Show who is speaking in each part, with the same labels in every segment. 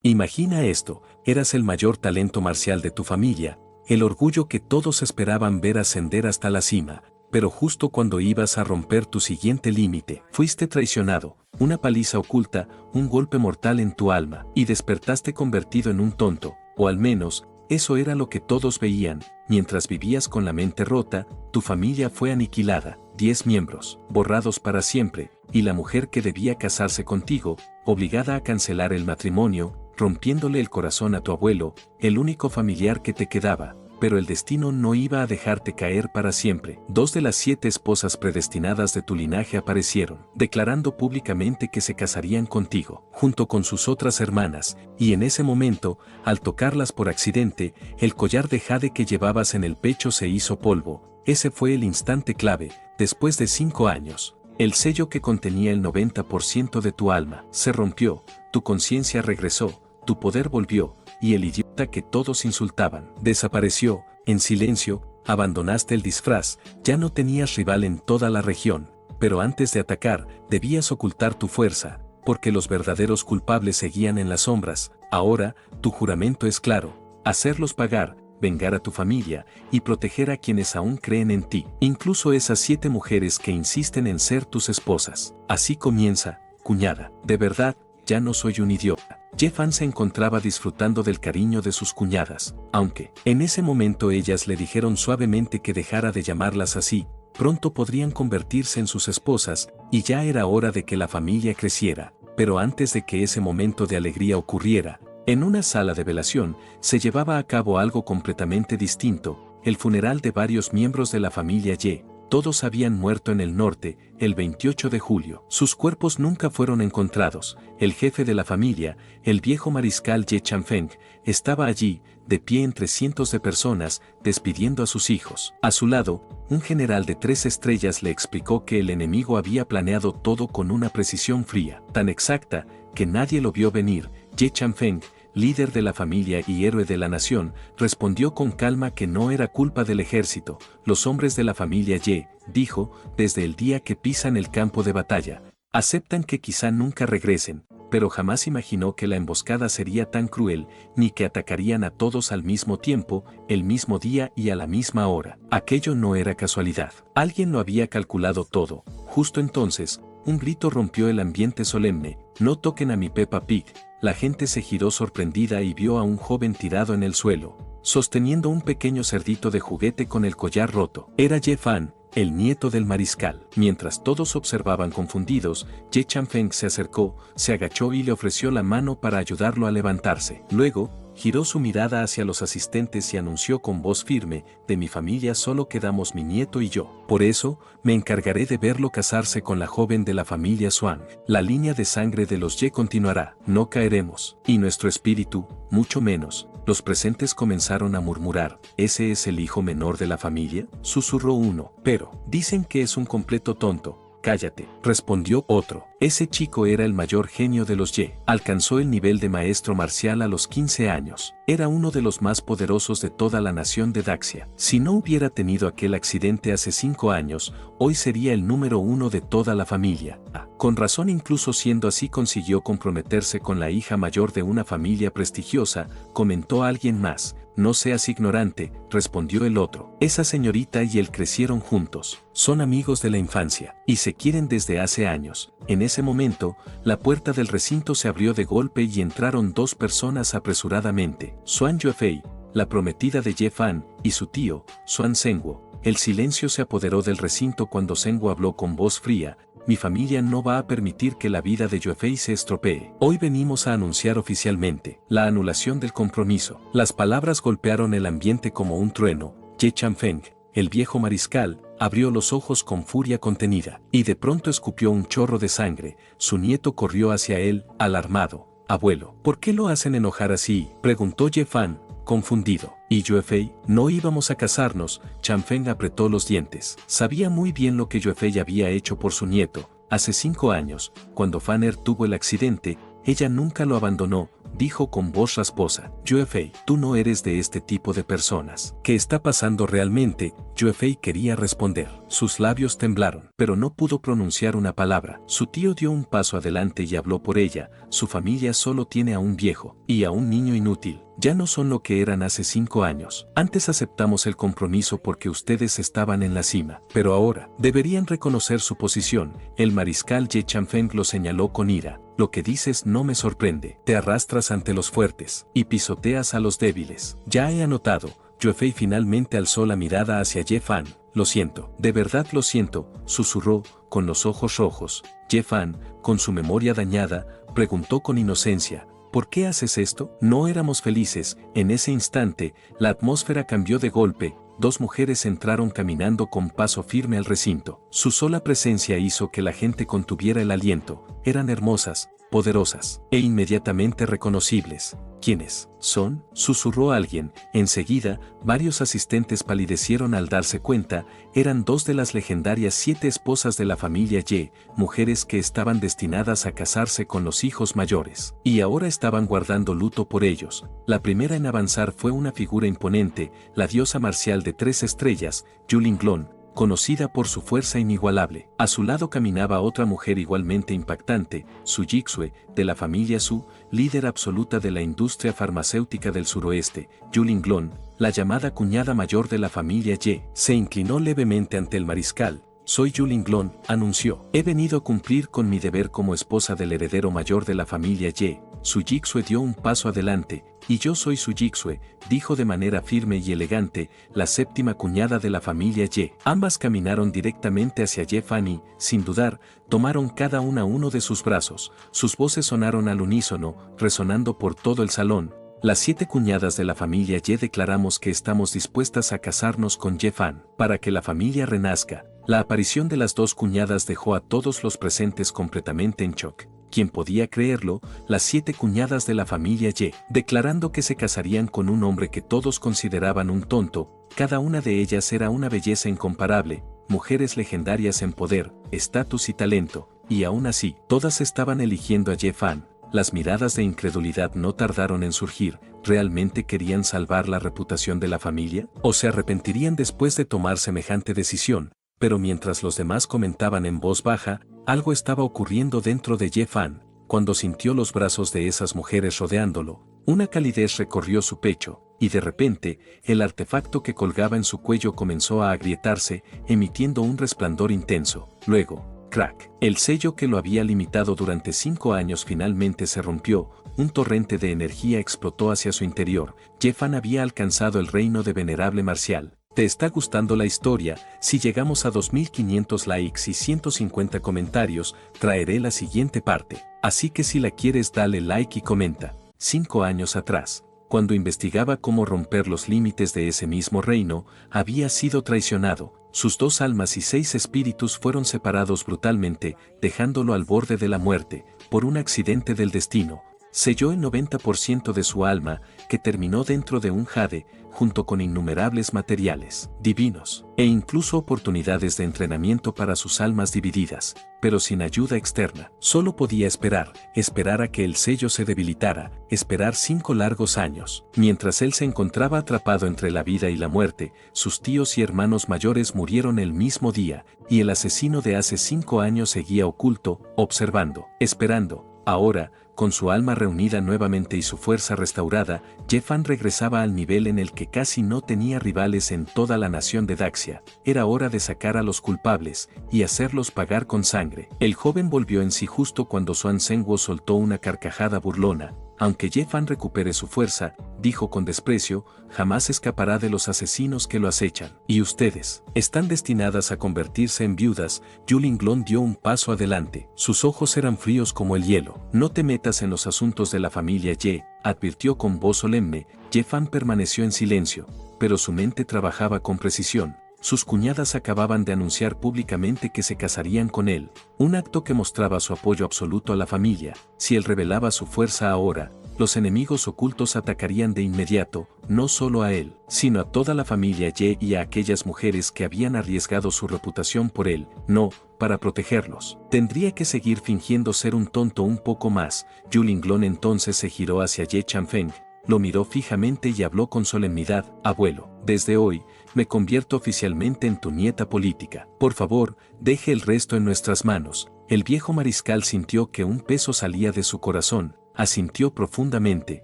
Speaker 1: Imagina esto, eras el mayor talento marcial de tu familia, el orgullo que todos esperaban ver ascender hasta la cima, pero justo cuando ibas a romper tu siguiente límite, fuiste traicionado, una paliza oculta, un golpe mortal en tu alma, y despertaste convertido en un tonto, o al menos, eso era lo que todos veían. Mientras vivías con la mente rota, tu familia fue aniquilada, 10 miembros, borrados para siempre, y la mujer que debía casarse contigo, obligada a cancelar el matrimonio, rompiéndole el corazón a tu abuelo, el único familiar que te quedaba. Pero el destino no iba a dejarte caer para siempre. 2 de las 7 esposas predestinadas de tu linaje aparecieron, declarando públicamente que se casarían contigo, junto con sus otras hermanas, y en ese momento, al tocarlas por accidente, el collar de jade que llevabas en el pecho se hizo polvo. Ese fue el instante clave. Después de 5 años, el sello que contenía el 90% de tu alma se rompió, tu conciencia regresó, tu poder volvió, y el idiota que todos insultaban desapareció. En silencio, abandonaste el disfraz, ya no tenías rival en toda la región, pero antes de atacar, debías ocultar tu fuerza, porque los verdaderos culpables seguían en las sombras. Ahora, tu juramento es claro: hacerlos pagar, vengar a tu familia y proteger a quienes aún creen en ti, incluso esas 7 mujeres que insisten en ser tus esposas. Así comienza, cuñada. De verdad, ya no soy un idiota. Jeffan se encontraba disfrutando del cariño de sus cuñadas, aunque, en ese momento ellas le dijeron suavemente que dejara de llamarlas así, pronto podrían convertirse en sus esposas, y ya era hora de que la familia creciera. Pero antes de que ese momento de alegría ocurriera, en una sala de velación, se llevaba a cabo algo completamente distinto: el funeral de varios miembros de la familia Ye. Todos habían muerto en el norte, el 28 de julio. Sus cuerpos nunca fueron encontrados. El jefe de la familia, el viejo mariscal Ye Chanfeng, estaba allí, de pie entre cientos de personas, despidiendo a sus hijos. A su lado, un general de 3 estrellas le explicó que el enemigo había planeado todo con una precisión fría, tan exacta, que nadie lo vio venir. Ye Chanfeng, líder de la familia y héroe de la nación, respondió con calma que no era culpa del ejército. Los hombres de la familia Ye, dijo, desde el día que pisan el campo de batalla, aceptan que quizá nunca regresen, pero jamás imaginó que la emboscada sería tan cruel, ni que atacarían a todos al mismo tiempo, el mismo día y a la misma hora. Aquello no era casualidad. Alguien lo había calculado todo. Justo entonces, un grito rompió el ambiente solemne: «No toquen a mi Peppa Pig». La gente se giró sorprendida y vio a un joven tirado en el suelo, sosteniendo un pequeño cerdito de juguete con el collar roto. Era Ye Fan, el nieto del mariscal. Mientras todos observaban confundidos, Ye Chanfeng se acercó, se agachó y le ofreció la mano para ayudarlo a levantarse. Luego, giró su mirada hacia los asistentes y anunció con voz firme: «De mi familia solo quedamos mi nieto y yo. Por eso, me encargaré de verlo casarse con la joven de la familia Swan. La línea de sangre de los Ye continuará. No caeremos. Y nuestro espíritu, mucho menos». Los presentes comenzaron a murmurar: «¿Ese es el hijo menor de la familia?», susurró uno. «Pero, dicen que es un completo tonto». «Cállate», respondió otro. Ese chico era el mayor genio de los Ye. Alcanzó el nivel de maestro marcial a los 15 años. Era uno de los más poderosos de toda la nación de Daxia. Si no hubiera tenido aquel accidente hace 5 años, hoy sería el número 1 de toda la familia. Con razón, incluso siendo así consiguió comprometerse con la hija mayor de una familia prestigiosa, comentó alguien más. «No seas ignorante», respondió el otro. «Esa señorita y él crecieron juntos. Son amigos de la infancia, y se quieren desde hace años». En ese momento, la puerta del recinto se abrió de golpe y entraron 2 personas apresuradamente: Xuan Yuefei, la prometida de Ye Fan, y su tío, Xuan Zhenguo. El silencio se apoderó del recinto cuando Zhenguo habló con voz fría: «Mi familia no va a permitir que la vida de Yuefei se estropee. Hoy venimos a anunciar oficialmente la anulación del compromiso». Las palabras golpearon el ambiente como un trueno. Ye Chanfeng, el viejo mariscal, abrió los ojos con furia contenida, y de pronto escupió un chorro de sangre. Su nieto corrió hacia él, alarmado. «Abuelo, ¿por qué lo hacen enojar así?», preguntó Ye Fan, confundido. «¿Y Yuefei? No íbamos a casarnos». Chanfeng apretó los dientes. Sabía muy bien lo que Yuefei había hecho por su nieto. Hace 5 años, cuando Fanner tuvo el accidente, ella nunca lo abandonó, dijo con voz rasposa. Yuefei, tú no eres de este tipo de personas. ¿Qué está pasando realmente? Yuefei quería responder. Sus labios temblaron, pero no pudo pronunciar una palabra. Su tío dio un paso adelante y habló por ella. Su familia solo tiene a un viejo y a un niño inútil. Ya no son lo que eran hace 5 años. Antes aceptamos el compromiso porque ustedes estaban en la cima, pero ahora deberían reconocer su posición. El mariscal Ye Chanfeng lo señaló con ira. Lo que dices no me sorprende. Te arrastras ante los fuertes y pisoteas a los débiles. Ya he anotado. Yuefei finalmente alzó la mirada hacia Ye Fan. Lo siento, de verdad lo siento, susurró, con los ojos rojos. Ye Fan, con su memoria dañada, preguntó con inocencia. ¿Por qué haces esto? No éramos felices. En ese instante, la atmósfera cambió de golpe. 2 mujeres entraron caminando con paso firme al recinto. Su sola presencia hizo que la gente contuviera el aliento. Eran hermosas, poderosas e inmediatamente reconocibles. ¿Quiénes son? Susurró alguien. Enseguida, varios asistentes palidecieron al darse cuenta. Eran 2 de las legendarias 7 esposas de la familia Ye, mujeres que estaban destinadas a casarse con los hijos mayores, y ahora estaban guardando luto por ellos. La primera en avanzar fue una figura imponente, la diosa marcial de 3 estrellas, Yulinglon, conocida por su fuerza inigualable. A su lado caminaba otra mujer igualmente impactante, Su Jixue, de la familia Su, líder absoluta de la industria farmacéutica del suroeste. Yulinglon, la llamada cuñada mayor de la familia Ye, se inclinó levemente ante el mariscal. Soy Yulinglon, anunció. He venido a cumplir con mi deber como esposa del heredero mayor de la familia Ye. Su Jixue dio un paso adelante. Y yo soy Su Jixue, dijo de manera firme y elegante, la 7ª cuñada de la familia Ye. Ambas caminaron directamente hacia Ye Fan y, sin dudar, tomaron cada una uno de sus brazos. Sus voces sonaron al unísono, resonando por todo el salón. Las 7 cuñadas de la familia Ye declaramos que estamos dispuestas a casarnos con Ye Fan, para que la familia renazca. La aparición de las 2 cuñadas dejó a todos los presentes completamente en shock. ¿Quién podía creerlo? Las 7 cuñadas de la familia Ye, declarando que se casarían con un hombre que todos consideraban un tonto. Cada una de ellas era una belleza incomparable, mujeres legendarias en poder, estatus y talento, y aún así, todas estaban eligiendo a Ye Fan. Las miradas de incredulidad no tardaron en surgir. ¿Realmente querían salvar la reputación de la familia? ¿O se arrepentirían después de tomar semejante decisión? Pero mientras los demás comentaban en voz baja, algo estaba ocurriendo dentro de Ye Fan. Cuando sintió los brazos de esas mujeres rodeándolo, una calidez recorrió su pecho, y de repente, el artefacto que colgaba en su cuello comenzó a agrietarse, emitiendo un resplandor intenso. Luego, crack, el sello que lo había limitado durante 5 años finalmente se rompió, un torrente de energía explotó hacia su interior. Ye Fan había alcanzado el reino de venerable marcial. ¿Te está gustando la historia? Si llegamos a 2500 likes y 150 comentarios, traeré la siguiente parte. Así que si la quieres dale like y comenta. 5 años atrás, cuando investigaba cómo romper los límites de ese mismo reino, había sido traicionado. Sus 2 almas y 6 espíritus fueron separados brutalmente, dejándolo al borde de la muerte, por un accidente del destino. Selló el 90% de su alma, que terminó dentro de un jade, junto con innumerables materiales divinos, e incluso oportunidades de entrenamiento para sus almas divididas, pero sin ayuda externa. Solo podía esperar a que el sello se debilitara, esperar 5 largos años. Mientras él se encontraba atrapado entre la vida y la muerte, sus tíos y hermanos mayores murieron el mismo día, y el asesino de hace 5 años seguía oculto, observando, esperando. Ahora, con su alma reunida nuevamente y su fuerza restaurada, Ye Fan regresaba al nivel en el que casi no tenía rivales en toda la nación de Daxia. Era hora de sacar a los culpables y hacerlos pagar con sangre. El joven volvió en sí justo cuando Xuan Zhenguo soltó una carcajada burlona. Aunque Ye Fan recupere su fuerza, dijo con desprecio, jamás escapará de los asesinos que lo acechan. Y ustedes, están destinadas a convertirse en viudas. Yulinglon dio un paso adelante. Sus ojos eran fríos como el hielo. No te metas en los asuntos de la familia Ye, advirtió con voz solemne. Ye Fan permaneció en silencio, pero su mente trabajaba con precisión. Sus cuñadas acababan de anunciar públicamente que se casarían con él, un acto que mostraba su apoyo absoluto a la familia. Si él revelaba su fuerza ahora, los enemigos ocultos atacarían de inmediato, no solo a él, sino a toda la familia Ye y a aquellas mujeres que habían arriesgado su reputación por él. No, para protegerlos. Tendría que seguir fingiendo ser un tonto un poco más. Yu Linglong entonces se giró hacia Ye Changfeng, lo miró fijamente y habló con solemnidad: abuelo, desde hoy, me convierto oficialmente en tu nieta política. Por favor, deje el resto en nuestras manos. El viejo mariscal sintió que un peso salía de su corazón, asintió profundamente.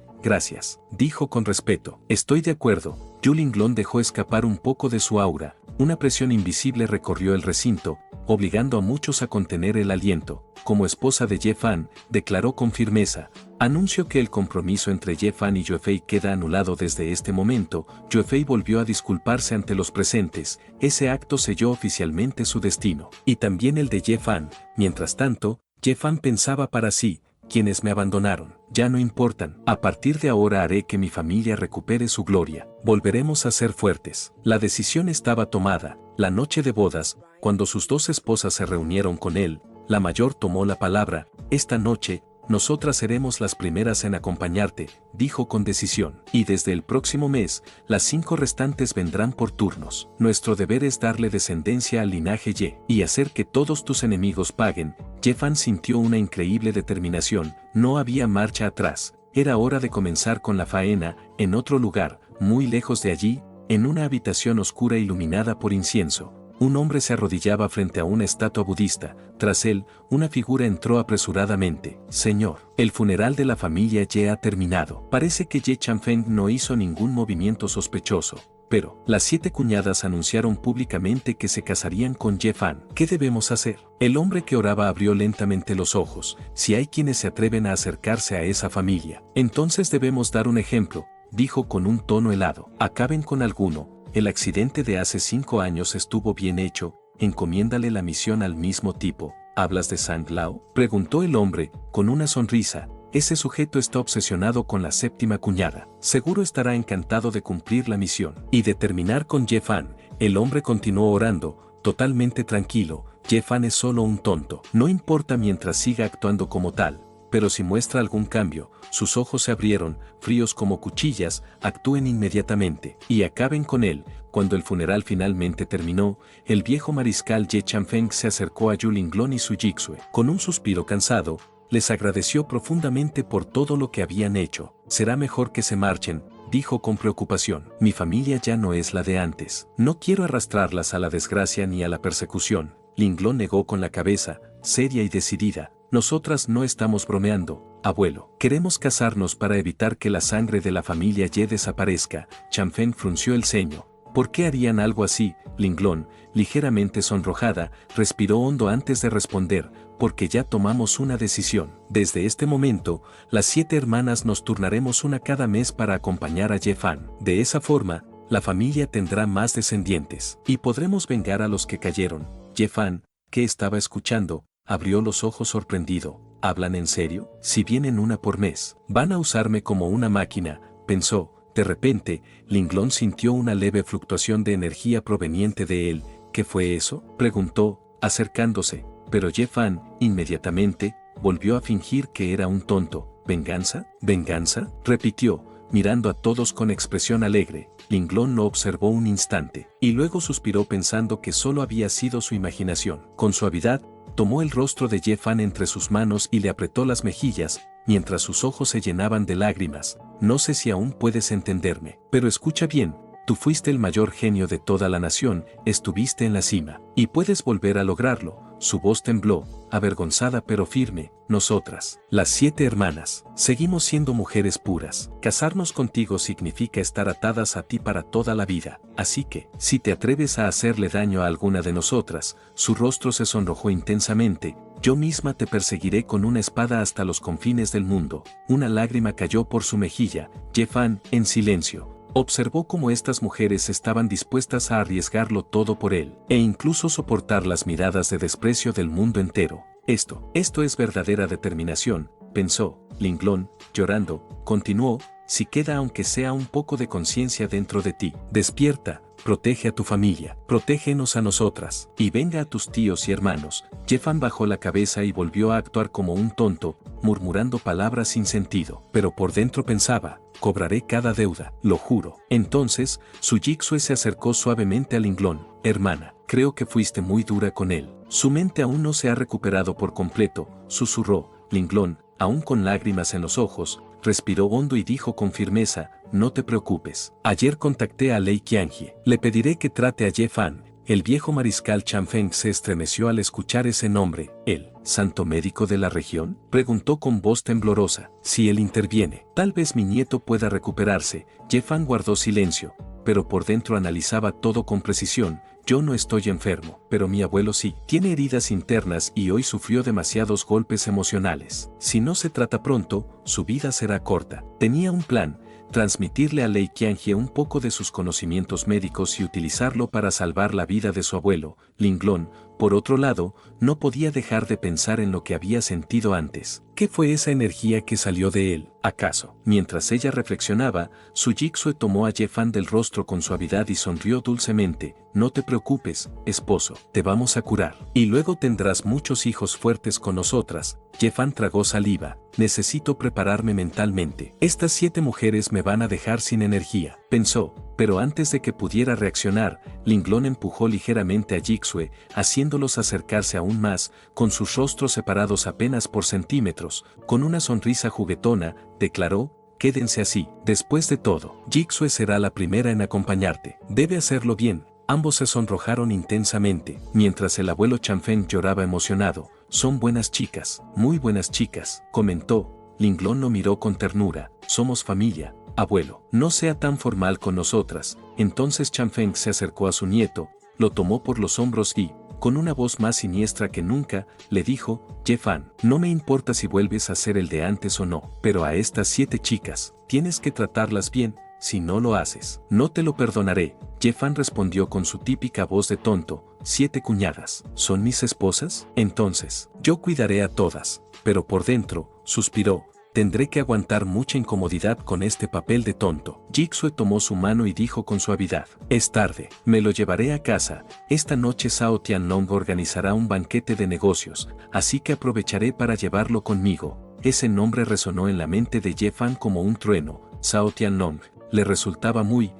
Speaker 1: Gracias, dijo con respeto. Estoy de acuerdo. Yu Linglong dejó escapar un poco de su aura. Una presión invisible recorrió el recinto, obligando a muchos a contener el aliento. Como esposa de Ye Fan, declaró con firmeza: anuncio que el compromiso entre Ye Fan y Yue Fei queda anulado desde este momento. Yue Fei volvió a disculparse ante los presentes. Ese acto selló oficialmente su destino, y también el de Ye Fan. Mientras tanto, Ye Fan pensaba para sí: quienes me abandonaron, ya no importan. A partir de ahora haré que mi familia recupere su gloria. Volveremos a ser fuertes. La decisión estaba tomada. La noche de bodas, cuando sus dos esposas se reunieron con él, la mayor tomó la palabra. Esta noche, nosotras seremos las primeras en acompañarte, dijo con decisión. Y desde el próximo mes, las 5 restantes vendrán por turnos. Nuestro deber es darle descendencia al linaje Ye y hacer que todos tus enemigos paguen. Ye Fan sintió una increíble determinación. No había marcha atrás. Era hora de comenzar con la faena. En otro lugar, muy lejos de allí, en una habitación oscura iluminada por incienso, un hombre se arrodillaba frente a una estatua budista. Tras él, una figura entró apresuradamente. Señor, el funeral de la familia Ye ha terminado. Parece que Ye Changfeng no hizo ningún movimiento sospechoso, pero las 7 cuñadas anunciaron públicamente que se casarían con Ye Fan. ¿Qué debemos hacer? El hombre que oraba abrió lentamente los ojos. Si hay quienes se atreven a acercarse a esa familia, entonces debemos dar un ejemplo, dijo con un tono helado. Acaben con alguno. El accidente de hace 5 años estuvo bien hecho, encomiéndale la misión al mismo tipo. ¿Hablas de Sang Lao?, preguntó el hombre, con una sonrisa. Ese sujeto está obsesionado con la 7ª cuñada. Seguro estará encantado de cumplir la misión y de terminar con Ye Fan. El hombre continuó orando, totalmente tranquilo. Ye Fan es solo un tonto. No importa mientras siga actuando como tal. Pero si muestra algún cambio, sus ojos se abrieron, fríos como cuchillas, actúen inmediatamente y acaben con él. Cuando el funeral finalmente terminó, el viejo mariscal Ye Changfeng se acercó a Yu Linglong y Su Jixue. Con un suspiro cansado, les agradeció profundamente por todo lo que habían hecho. Será mejor que se marchen, dijo con preocupación. Mi familia ya no es la de antes. No quiero arrastrarlas a la desgracia ni a la persecución. Linglong negó con la cabeza, seria y decidida. Nosotras no estamos bromeando, abuelo. Queremos casarnos para evitar que la sangre de la familia Ye desaparezca. Changfeng frunció el ceño. ¿Por qué harían algo así? Linglong, ligeramente sonrojada, respiró hondo antes de responder: porque ya tomamos una decisión. Desde este momento, las 7 hermanas nos turnaremos una cada mes para acompañar a Ye Fan. De esa forma, la familia tendrá más descendientes y podremos vengar a los que cayeron. Ye Fan, que estaba escuchando, abrió los ojos sorprendido. ¿Hablan en serio? Si vienen una por mes, van a usarme como una máquina, pensó. De repente, Linglong sintió una leve fluctuación de energía proveniente de él. ¿Qué fue eso?, preguntó, acercándose, pero Ye Fan, inmediatamente, volvió a fingir que era un tonto. ¿Venganza? ¿Venganza?, repitió, mirando a todos con expresión alegre. Linglong lo observó un instante, y luego suspiró pensando que solo había sido su imaginación. Con suavidad, tomó el rostro de Ye Fan entre sus manos y le apretó las mejillas, mientras sus ojos se llenaban de lágrimas. No sé si aún puedes entenderme, pero escucha bien. Tú fuiste el mayor genio de toda la nación, estuviste en la cima, y puedes volver a lograrlo. Su voz tembló, avergonzada pero firme. Nosotras, las 7 hermanas, seguimos siendo mujeres puras. Casarnos contigo significa estar atadas a ti para toda la vida. Así que, si te atreves a hacerle daño a alguna de nosotras, su rostro se sonrojó intensamente. Yo misma te perseguiré con una espada hasta los confines del mundo. Una lágrima cayó por su mejilla. Ye Fan, en silencio, observó cómo estas mujeres estaban dispuestas a arriesgarlo todo por él, e incluso soportar las miradas de desprecio del mundo entero. Esto es verdadera determinación, pensó. Linglong, llorando, continuó: si queda aunque sea un poco de conciencia dentro de ti, despierta, protege a tu familia, protégenos a nosotras, y venga a tus tíos y hermanos. Ye Fan bajó la cabeza y volvió a actuar como un tonto, murmurando palabras sin sentido, pero por dentro pensaba: cobraré cada deuda, lo juro. Entonces, Su Jixue se acercó suavemente a Linglong. Hermana, creo que fuiste muy dura con él. Su mente aún no se ha recuperado por completo, susurró. Linglong, aún con lágrimas en los ojos, respiró hondo y dijo con firmeza, no te preocupes. Ayer contacté a Lei Qianjie. Le pediré que trate a Ye Fan. El viejo mariscal Chanfeng se estremeció al escuchar ese nombre. ¿El santo médico de la región? Preguntó con voz temblorosa. Si él interviene, tal vez mi nieto pueda recuperarse. Ye Fan guardó silencio, pero por dentro analizaba todo con precisión. Yo no estoy enfermo, pero mi abuelo sí. Tiene heridas internas y hoy sufrió demasiados golpes emocionales. Si no se trata pronto, su vida será corta. Tenía un plan. Transmitirle a Lei Qianjie un poco de sus conocimientos médicos y utilizarlo para salvar la vida de su abuelo, Linglong. Por otro lado, no podía dejar de pensar en lo que había sentido antes. ¿Qué fue esa energía que salió de él, acaso? Mientras ella reflexionaba, Su Jixue tomó a Ye Fan del rostro con suavidad y sonrió dulcemente. No te preocupes, esposo, te vamos a curar. Y luego tendrás muchos hijos fuertes con nosotras. Ye Fan tragó saliva. Necesito prepararme mentalmente. Estas 7 mujeres me van a dejar sin energía, pensó. Pero antes de que pudiera reaccionar, Linglong empujó ligeramente a Jixue, haciéndolos acercarse aún más, con sus rostros separados apenas por centímetros. Con una sonrisa juguetona, declaró, quédense así. Después de todo, Jixue será la primera en acompañarte. Debe hacerlo bien. Ambos se sonrojaron intensamente, mientras el abuelo Chanfeng lloraba emocionado. Son buenas chicas, muy buenas chicas, comentó. Linglong lo miró con ternura. Somos familia. Abuelo, no sea tan formal con nosotras. Entonces Chanfeng se acercó a su nieto, lo tomó por los hombros y, con una voz más siniestra que nunca, le dijo, Ye Fan, no me importa si vuelves a ser el de antes o no, pero a estas 7 chicas, tienes que tratarlas bien. Si no lo haces, no te lo perdonaré. Ye Fan respondió con su típica voz de tonto. 7 cuñadas, ¿son mis esposas? Entonces, yo cuidaré a todas. Pero por dentro, suspiró. Tendré que aguantar mucha incomodidad con este papel de tonto. Jixue tomó su mano y dijo con suavidad. Es tarde, me lo llevaré a casa. Esta noche Zhao Tianlong organizará un banquete de negocios, así que aprovecharé para llevarlo conmigo. Ese nombre resonó en la mente de Ye Fan como un trueno. Zhao Tianlong le resultaba muy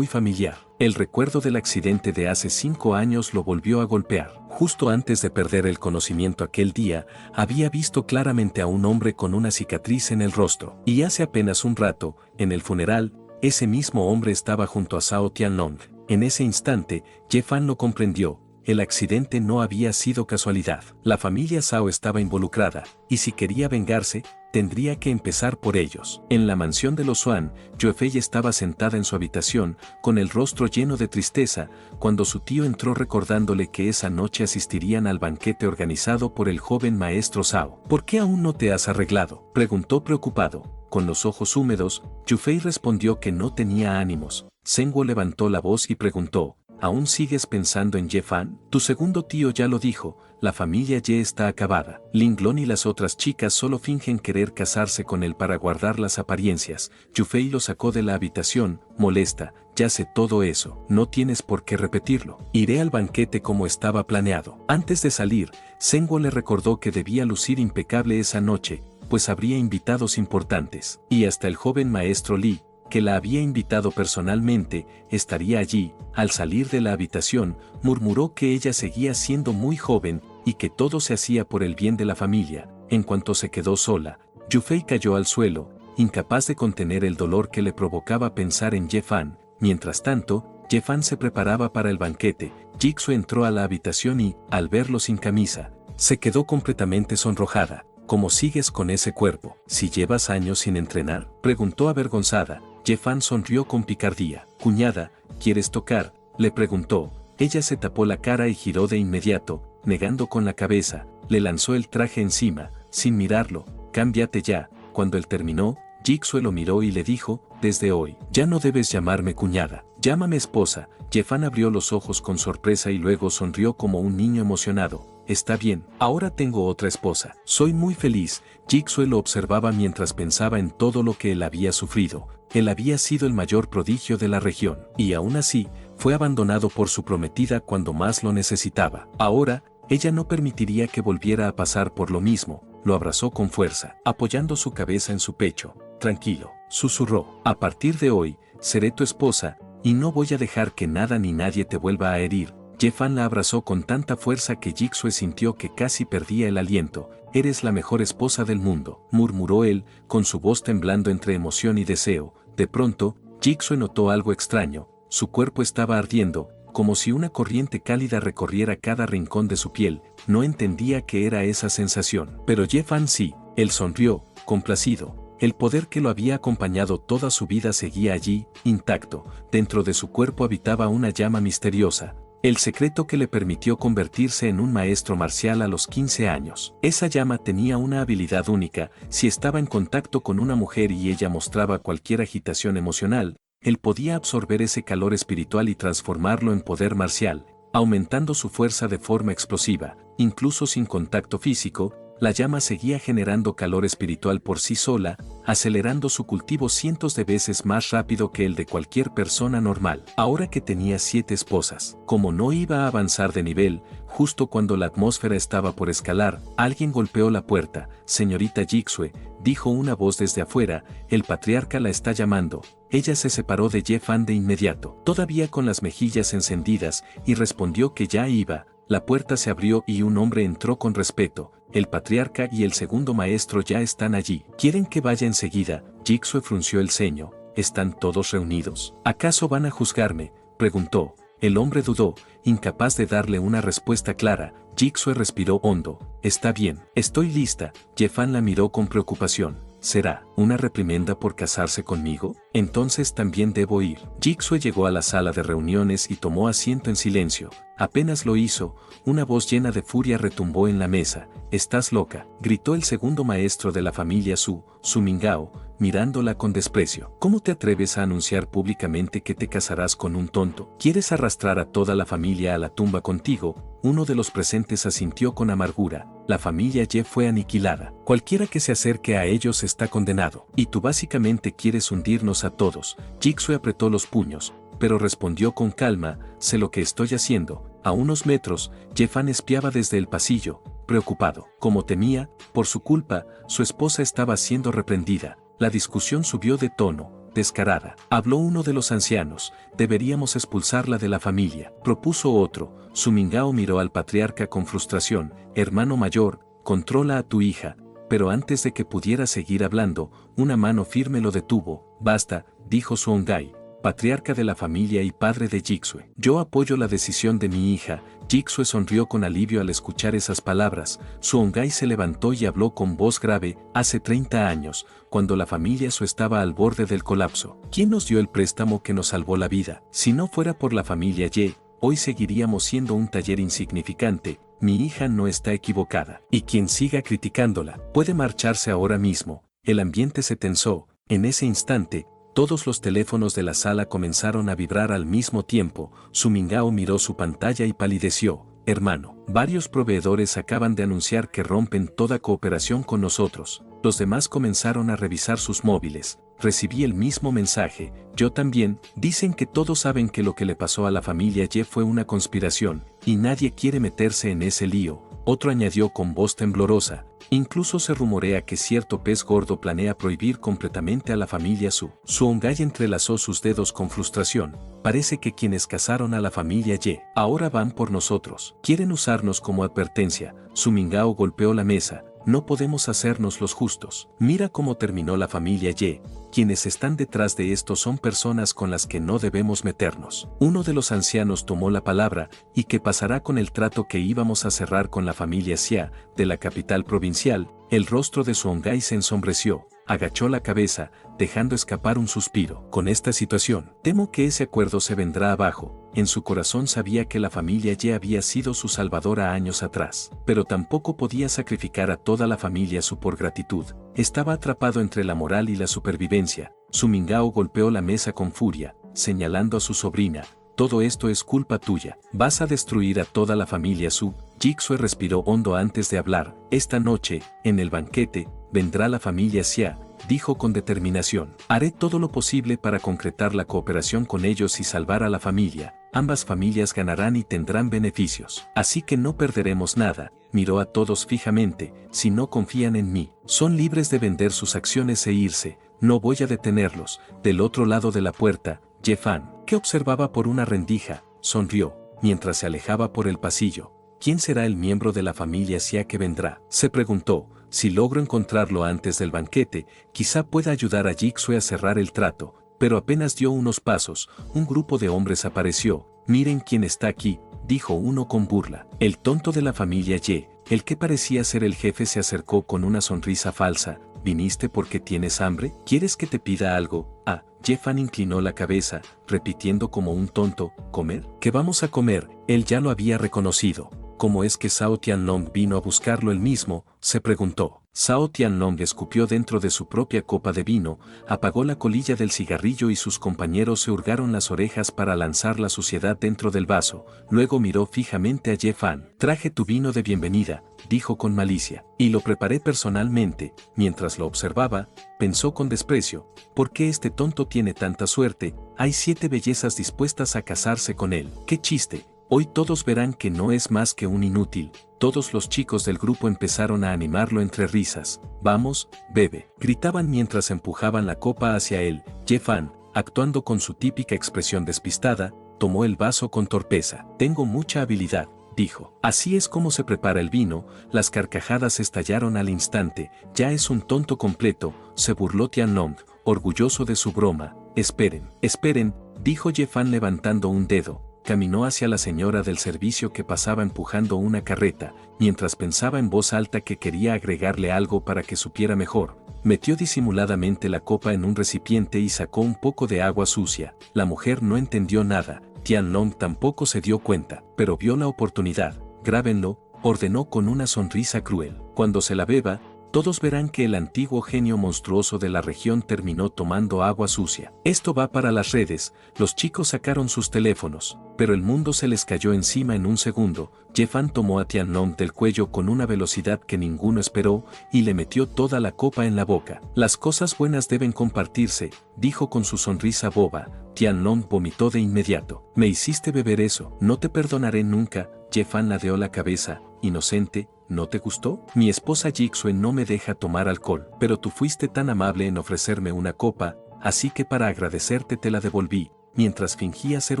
Speaker 1: familiar. El recuerdo del accidente de hace 5 años lo volvió a golpear. Justo antes de perder el conocimiento aquel día, había visto claramente a un hombre con una cicatriz en el rostro. Y hace apenas un rato, en el funeral, ese mismo hombre estaba junto a Zhao Tianlong. En ese instante, Ye Fan lo comprendió. El accidente no había sido casualidad. La familia Zhao estaba involucrada, y si quería vengarse, tendría que empezar por ellos. En la mansión de los Swan, Yuefei estaba sentada en su habitación, con el rostro lleno de tristeza, cuando su tío entró recordándole que esa noche asistirían al banquete organizado por el joven maestro Zhao. ¿Por qué aún no te has arreglado?, preguntó preocupado. Con los ojos húmedos, Yufei respondió que no tenía ánimos. Zhenguo levantó la voz y preguntó, ¿aún sigues pensando en Ye Fan? Tu segundo tío ya lo dijo, la familia Ye está acabada. Linglong y las otras chicas solo fingen querer casarse con él para guardar las apariencias. Yufei lo sacó de la habitación, molesta, ya sé todo eso, no tienes por qué repetirlo. Iré al banquete como estaba planeado. Antes de salir, Zhenguo le recordó que debía lucir impecable esa noche, pues habría invitados importantes, y hasta el joven maestro Li, que la había invitado personalmente, estaría allí. Al salir de la habitación, murmuró que ella seguía siendo muy joven y que todo se hacía por el bien de la familia. En cuanto se quedó sola, Yufei cayó al suelo, incapaz de contener el dolor que le provocaba pensar en Ye Fan. Mientras tanto, Ye Fan se preparaba para el banquete. Jixue entró a la habitación y, al verlo sin camisa, se quedó completamente sonrojada. ¿Cómo sigues con ese cuerpo? ¿Si llevas años sin entrenar?, preguntó avergonzada. Ye Fan sonrió con picardía. Cuñada, ¿quieres tocar?, le preguntó. Ella se tapó la cara y giró de inmediato, negando con la cabeza. Le lanzó el traje encima, sin mirarlo. Cámbiate ya. Cuando él terminó, Jixue lo miró y le dijo, desde hoy, ya no debes llamarme cuñada, llámame esposa. Ye Fan abrió los ojos con sorpresa y luego sonrió como un niño emocionado. Está bien, ahora tengo otra esposa. Soy muy feliz. Jixue lo observaba mientras pensaba en todo lo que él había sufrido. Él había sido el mayor prodigio de la región, y aún así, fue abandonado por su prometida cuando más lo necesitaba. Ahora, ella no permitiría que volviera a pasar por lo mismo. Lo abrazó con fuerza, apoyando su cabeza en su pecho. Tranquilo, susurró. A partir de hoy, seré tu esposa, y no voy a dejar que nada ni nadie te vuelva a herir. Ye-Fan la abrazó con tanta fuerza que Jigsaw sintió que casi perdía el aliento. Eres la mejor esposa del mundo, murmuró él, con su voz temblando entre emoción y deseo. De pronto, Jigsaw notó algo extraño. Su cuerpo estaba ardiendo, como si una corriente cálida recorriera cada rincón de su piel. No entendía qué era esa sensación. Pero Ye-Fan sí, él sonrió, complacido. El poder que lo había acompañado toda su vida seguía allí, intacto. Dentro de su cuerpo habitaba una llama misteriosa, el secreto que le permitió convertirse en un maestro marcial a los 15 años. Esa llama tenía una habilidad única. Si estaba en contacto con una mujer y ella mostraba cualquier agitación emocional, él podía absorber ese calor espiritual y transformarlo en poder marcial, aumentando su fuerza de forma explosiva. Incluso sin contacto físico, la llama seguía generando calor espiritual por sí sola, acelerando su cultivo cientos de veces más rápido que el de cualquier persona normal. Ahora que tenía 7 esposas, como no iba a avanzar de nivel, justo cuando la atmósfera estaba por escalar, alguien golpeó la puerta. Señorita Jigsaw, dijo una voz desde afuera, el patriarca la está llamando. Ella se separó de Ye-Fan de inmediato, todavía con las mejillas encendidas, y respondió que ya iba. La puerta se abrió y un hombre entró con respeto. El patriarca y el segundo maestro ya están allí. ¿Quieren que vaya enseguida? Jigsaw frunció el ceño. ¿Están todos reunidos? ¿Acaso van a juzgarme?, preguntó. El hombre dudó, incapaz de darle una respuesta clara. Jigsaw respiró hondo. Está bien, estoy lista. Ye-Fan la miró con preocupación. ¿Será una reprimenda por casarse conmigo? Entonces también debo ir. Jigsaw llegó a la sala de reuniones y tomó asiento en silencio. Apenas lo hizo, una voz llena de furia retumbó en la mesa. «Estás loca», gritó el segundo maestro de la familia Su Mingao, mirándola con desprecio. «¿Cómo te atreves a anunciar públicamente que te casarás con un tonto? ¿Quieres arrastrar a toda la familia a la tumba contigo?» Uno de los presentes asintió con amargura. La familia Ye fue aniquilada. Cualquiera que se acerque a ellos está condenado. Y tú básicamente quieres hundirnos a todos. Jigsaw apretó los puños, pero respondió con calma, sé lo que estoy haciendo. A unos metros, Ye-Fan espiaba desde el pasillo, preocupado. Como temía, por su culpa, su esposa estaba siendo reprendida. La discusión subió de tono. Descarada. Habló uno de los ancianos. Deberíamos expulsarla de la familia, propuso otro. Su Mingao miró al patriarca con frustración. Hermano mayor, controla a tu hija. Pero antes de que pudiera seguir hablando, una mano firme lo detuvo. Basta, dijo Suongai, patriarca de la familia y padre de Jigsaw. Yo apoyo la decisión de mi hija. Jigsaw sonrió con alivio al escuchar esas palabras. Suongai se levantó y habló con voz grave. Hace 30 años, cuando la familia Su estaba al borde del colapso, ¿quién nos dio el préstamo que nos salvó la vida? Si no fuera por la familia Ye, hoy seguiríamos siendo un taller insignificante. Mi hija no está equivocada. Y quien siga criticándola, puede marcharse ahora mismo. El ambiente se tensó. En ese instante, todos los teléfonos de la sala comenzaron a vibrar al mismo tiempo. Su Mingao miró su pantalla y palideció. Hermano, varios proveedores acaban de anunciar que rompen toda cooperación con nosotros. Los demás comenzaron a revisar sus móviles. Recibí el mismo mensaje. Yo también. Dicen que todos saben que lo que le pasó a la familia Ye fue una conspiración, y nadie quiere meterse en ese lío. Otro añadió con voz temblorosa. Incluso se rumorea que cierto pez gordo planea prohibir completamente a la familia Su. Suongai entrelazó sus dedos con frustración. Parece que quienes casaron a la familia Ye ahora van por nosotros. Quieren usarnos como advertencia. Su Mingao golpeó la mesa. No podemos hacernos los justos. Mira cómo terminó la familia Ye. Quienes están detrás de esto son personas con las que no debemos meternos. Uno de los ancianos tomó la palabra. ¿Y qué pasará con el trato que íbamos a cerrar con la familia Xia, de la capital provincial? El rostro de Suongai se ensombreció. Agachó la cabeza, dejando escapar un suspiro. Con esta situación, temo que ese acuerdo se vendrá abajo. En su corazón sabía que la familia Ye había sido su salvadora años atrás, pero tampoco podía sacrificar a toda la familia Su por gratitud. Estaba atrapado entre la moral y la supervivencia. Su Mingao golpeó la mesa con furia, señalando a su sobrina. Todo esto es culpa tuya. Vas a destruir a toda la familia Su. Jigsaw respiró hondo antes de hablar. Esta noche, en el banquete, vendrá la familia Xia, dijo con determinación. Haré todo lo posible para concretar la cooperación con ellos y salvar a la familia. Ambas familias ganarán y tendrán beneficios. Así que no perderemos nada. Miró a todos fijamente. Si no confían en mí, son libres de vender sus acciones e irse. no voy a detenerlos. Del otro lado de la puerta, Ye-Fan, que observaba por una rendija, sonrió, mientras se alejaba por el pasillo. ¿Quién será el miembro de la familia Xia que vendrá? Se preguntó. Si logro encontrarlo antes del banquete, quizá pueda ayudar a Jigsaw a cerrar el trato, pero apenas dio unos pasos, un grupo de hombres apareció. Miren quién está aquí, dijo uno con burla. El tonto de la familia Ye, el que parecía ser el jefe, se acercó con una sonrisa falsa. ¿Viniste porque tienes hambre? ¿Quieres que te pida algo? Ah, Ye-Fan inclinó la cabeza, repitiendo como un tonto, ¿comer? ¿Qué vamos a comer? Él ya lo había reconocido. ¿Cómo es que Zhao Tianlong vino a buscarlo él mismo?, se preguntó. Zhao Tianlong escupió dentro de su propia copa de vino, apagó la colilla del cigarrillo y sus compañeros se hurgaron las orejas para lanzar la suciedad dentro del vaso. Luego miró fijamente a Ye-Fan. Traje tu vino de bienvenida, dijo con malicia, y lo preparé personalmente. Mientras lo observaba, pensó con desprecio, ¿por qué este tonto tiene tanta suerte? Hay 7 bellezas dispuestas a casarse con él. ¡Qué chiste! Hoy todos verán que no es más que un inútil. Todos los chicos del grupo empezaron a animarlo entre risas. Vamos, bebe, gritaban mientras empujaban la copa hacia él. Ye-Fan, actuando con su típica expresión despistada, tomó el vaso con torpeza. Tengo mucha habilidad, dijo. Así es como se prepara el vino. Las carcajadas estallaron al instante. Ya es un tonto completo, se burló Tianlong, orgulloso de su broma. Esperen, dijo Ye-Fan levantando un dedo. Caminó hacia la señora del servicio que pasaba empujando una carreta, mientras pensaba en voz alta que quería agregarle algo para que supiera mejor. Metió disimuladamente la copa en un recipiente y sacó un poco de agua sucia. La mujer no entendió nada. Tianlong tampoco se dio cuenta, pero vio la oportunidad. Grábenlo, ordenó con una sonrisa cruel. Cuando se la beba, todos verán que el antiguo genio monstruoso de la región terminó tomando agua sucia. Esto va para las redes. Los chicos sacaron sus teléfonos, pero el mundo se les cayó encima en un segundo. Ye-Fan tomó a Tianlong del cuello con una velocidad que ninguno esperó y le metió toda la copa en la boca. Las cosas buenas deben compartirse, dijo con su sonrisa boba. Tianlong vomitó de inmediato. Me hiciste beber eso. No te perdonaré nunca. Ye-Fan ladeó la cabeza. Inocente. ¿No te gustó? Mi esposa Jigsaw no me deja tomar alcohol, pero tú fuiste tan amable en ofrecerme una copa, así que para agradecerte te la devolví. Mientras fingía ser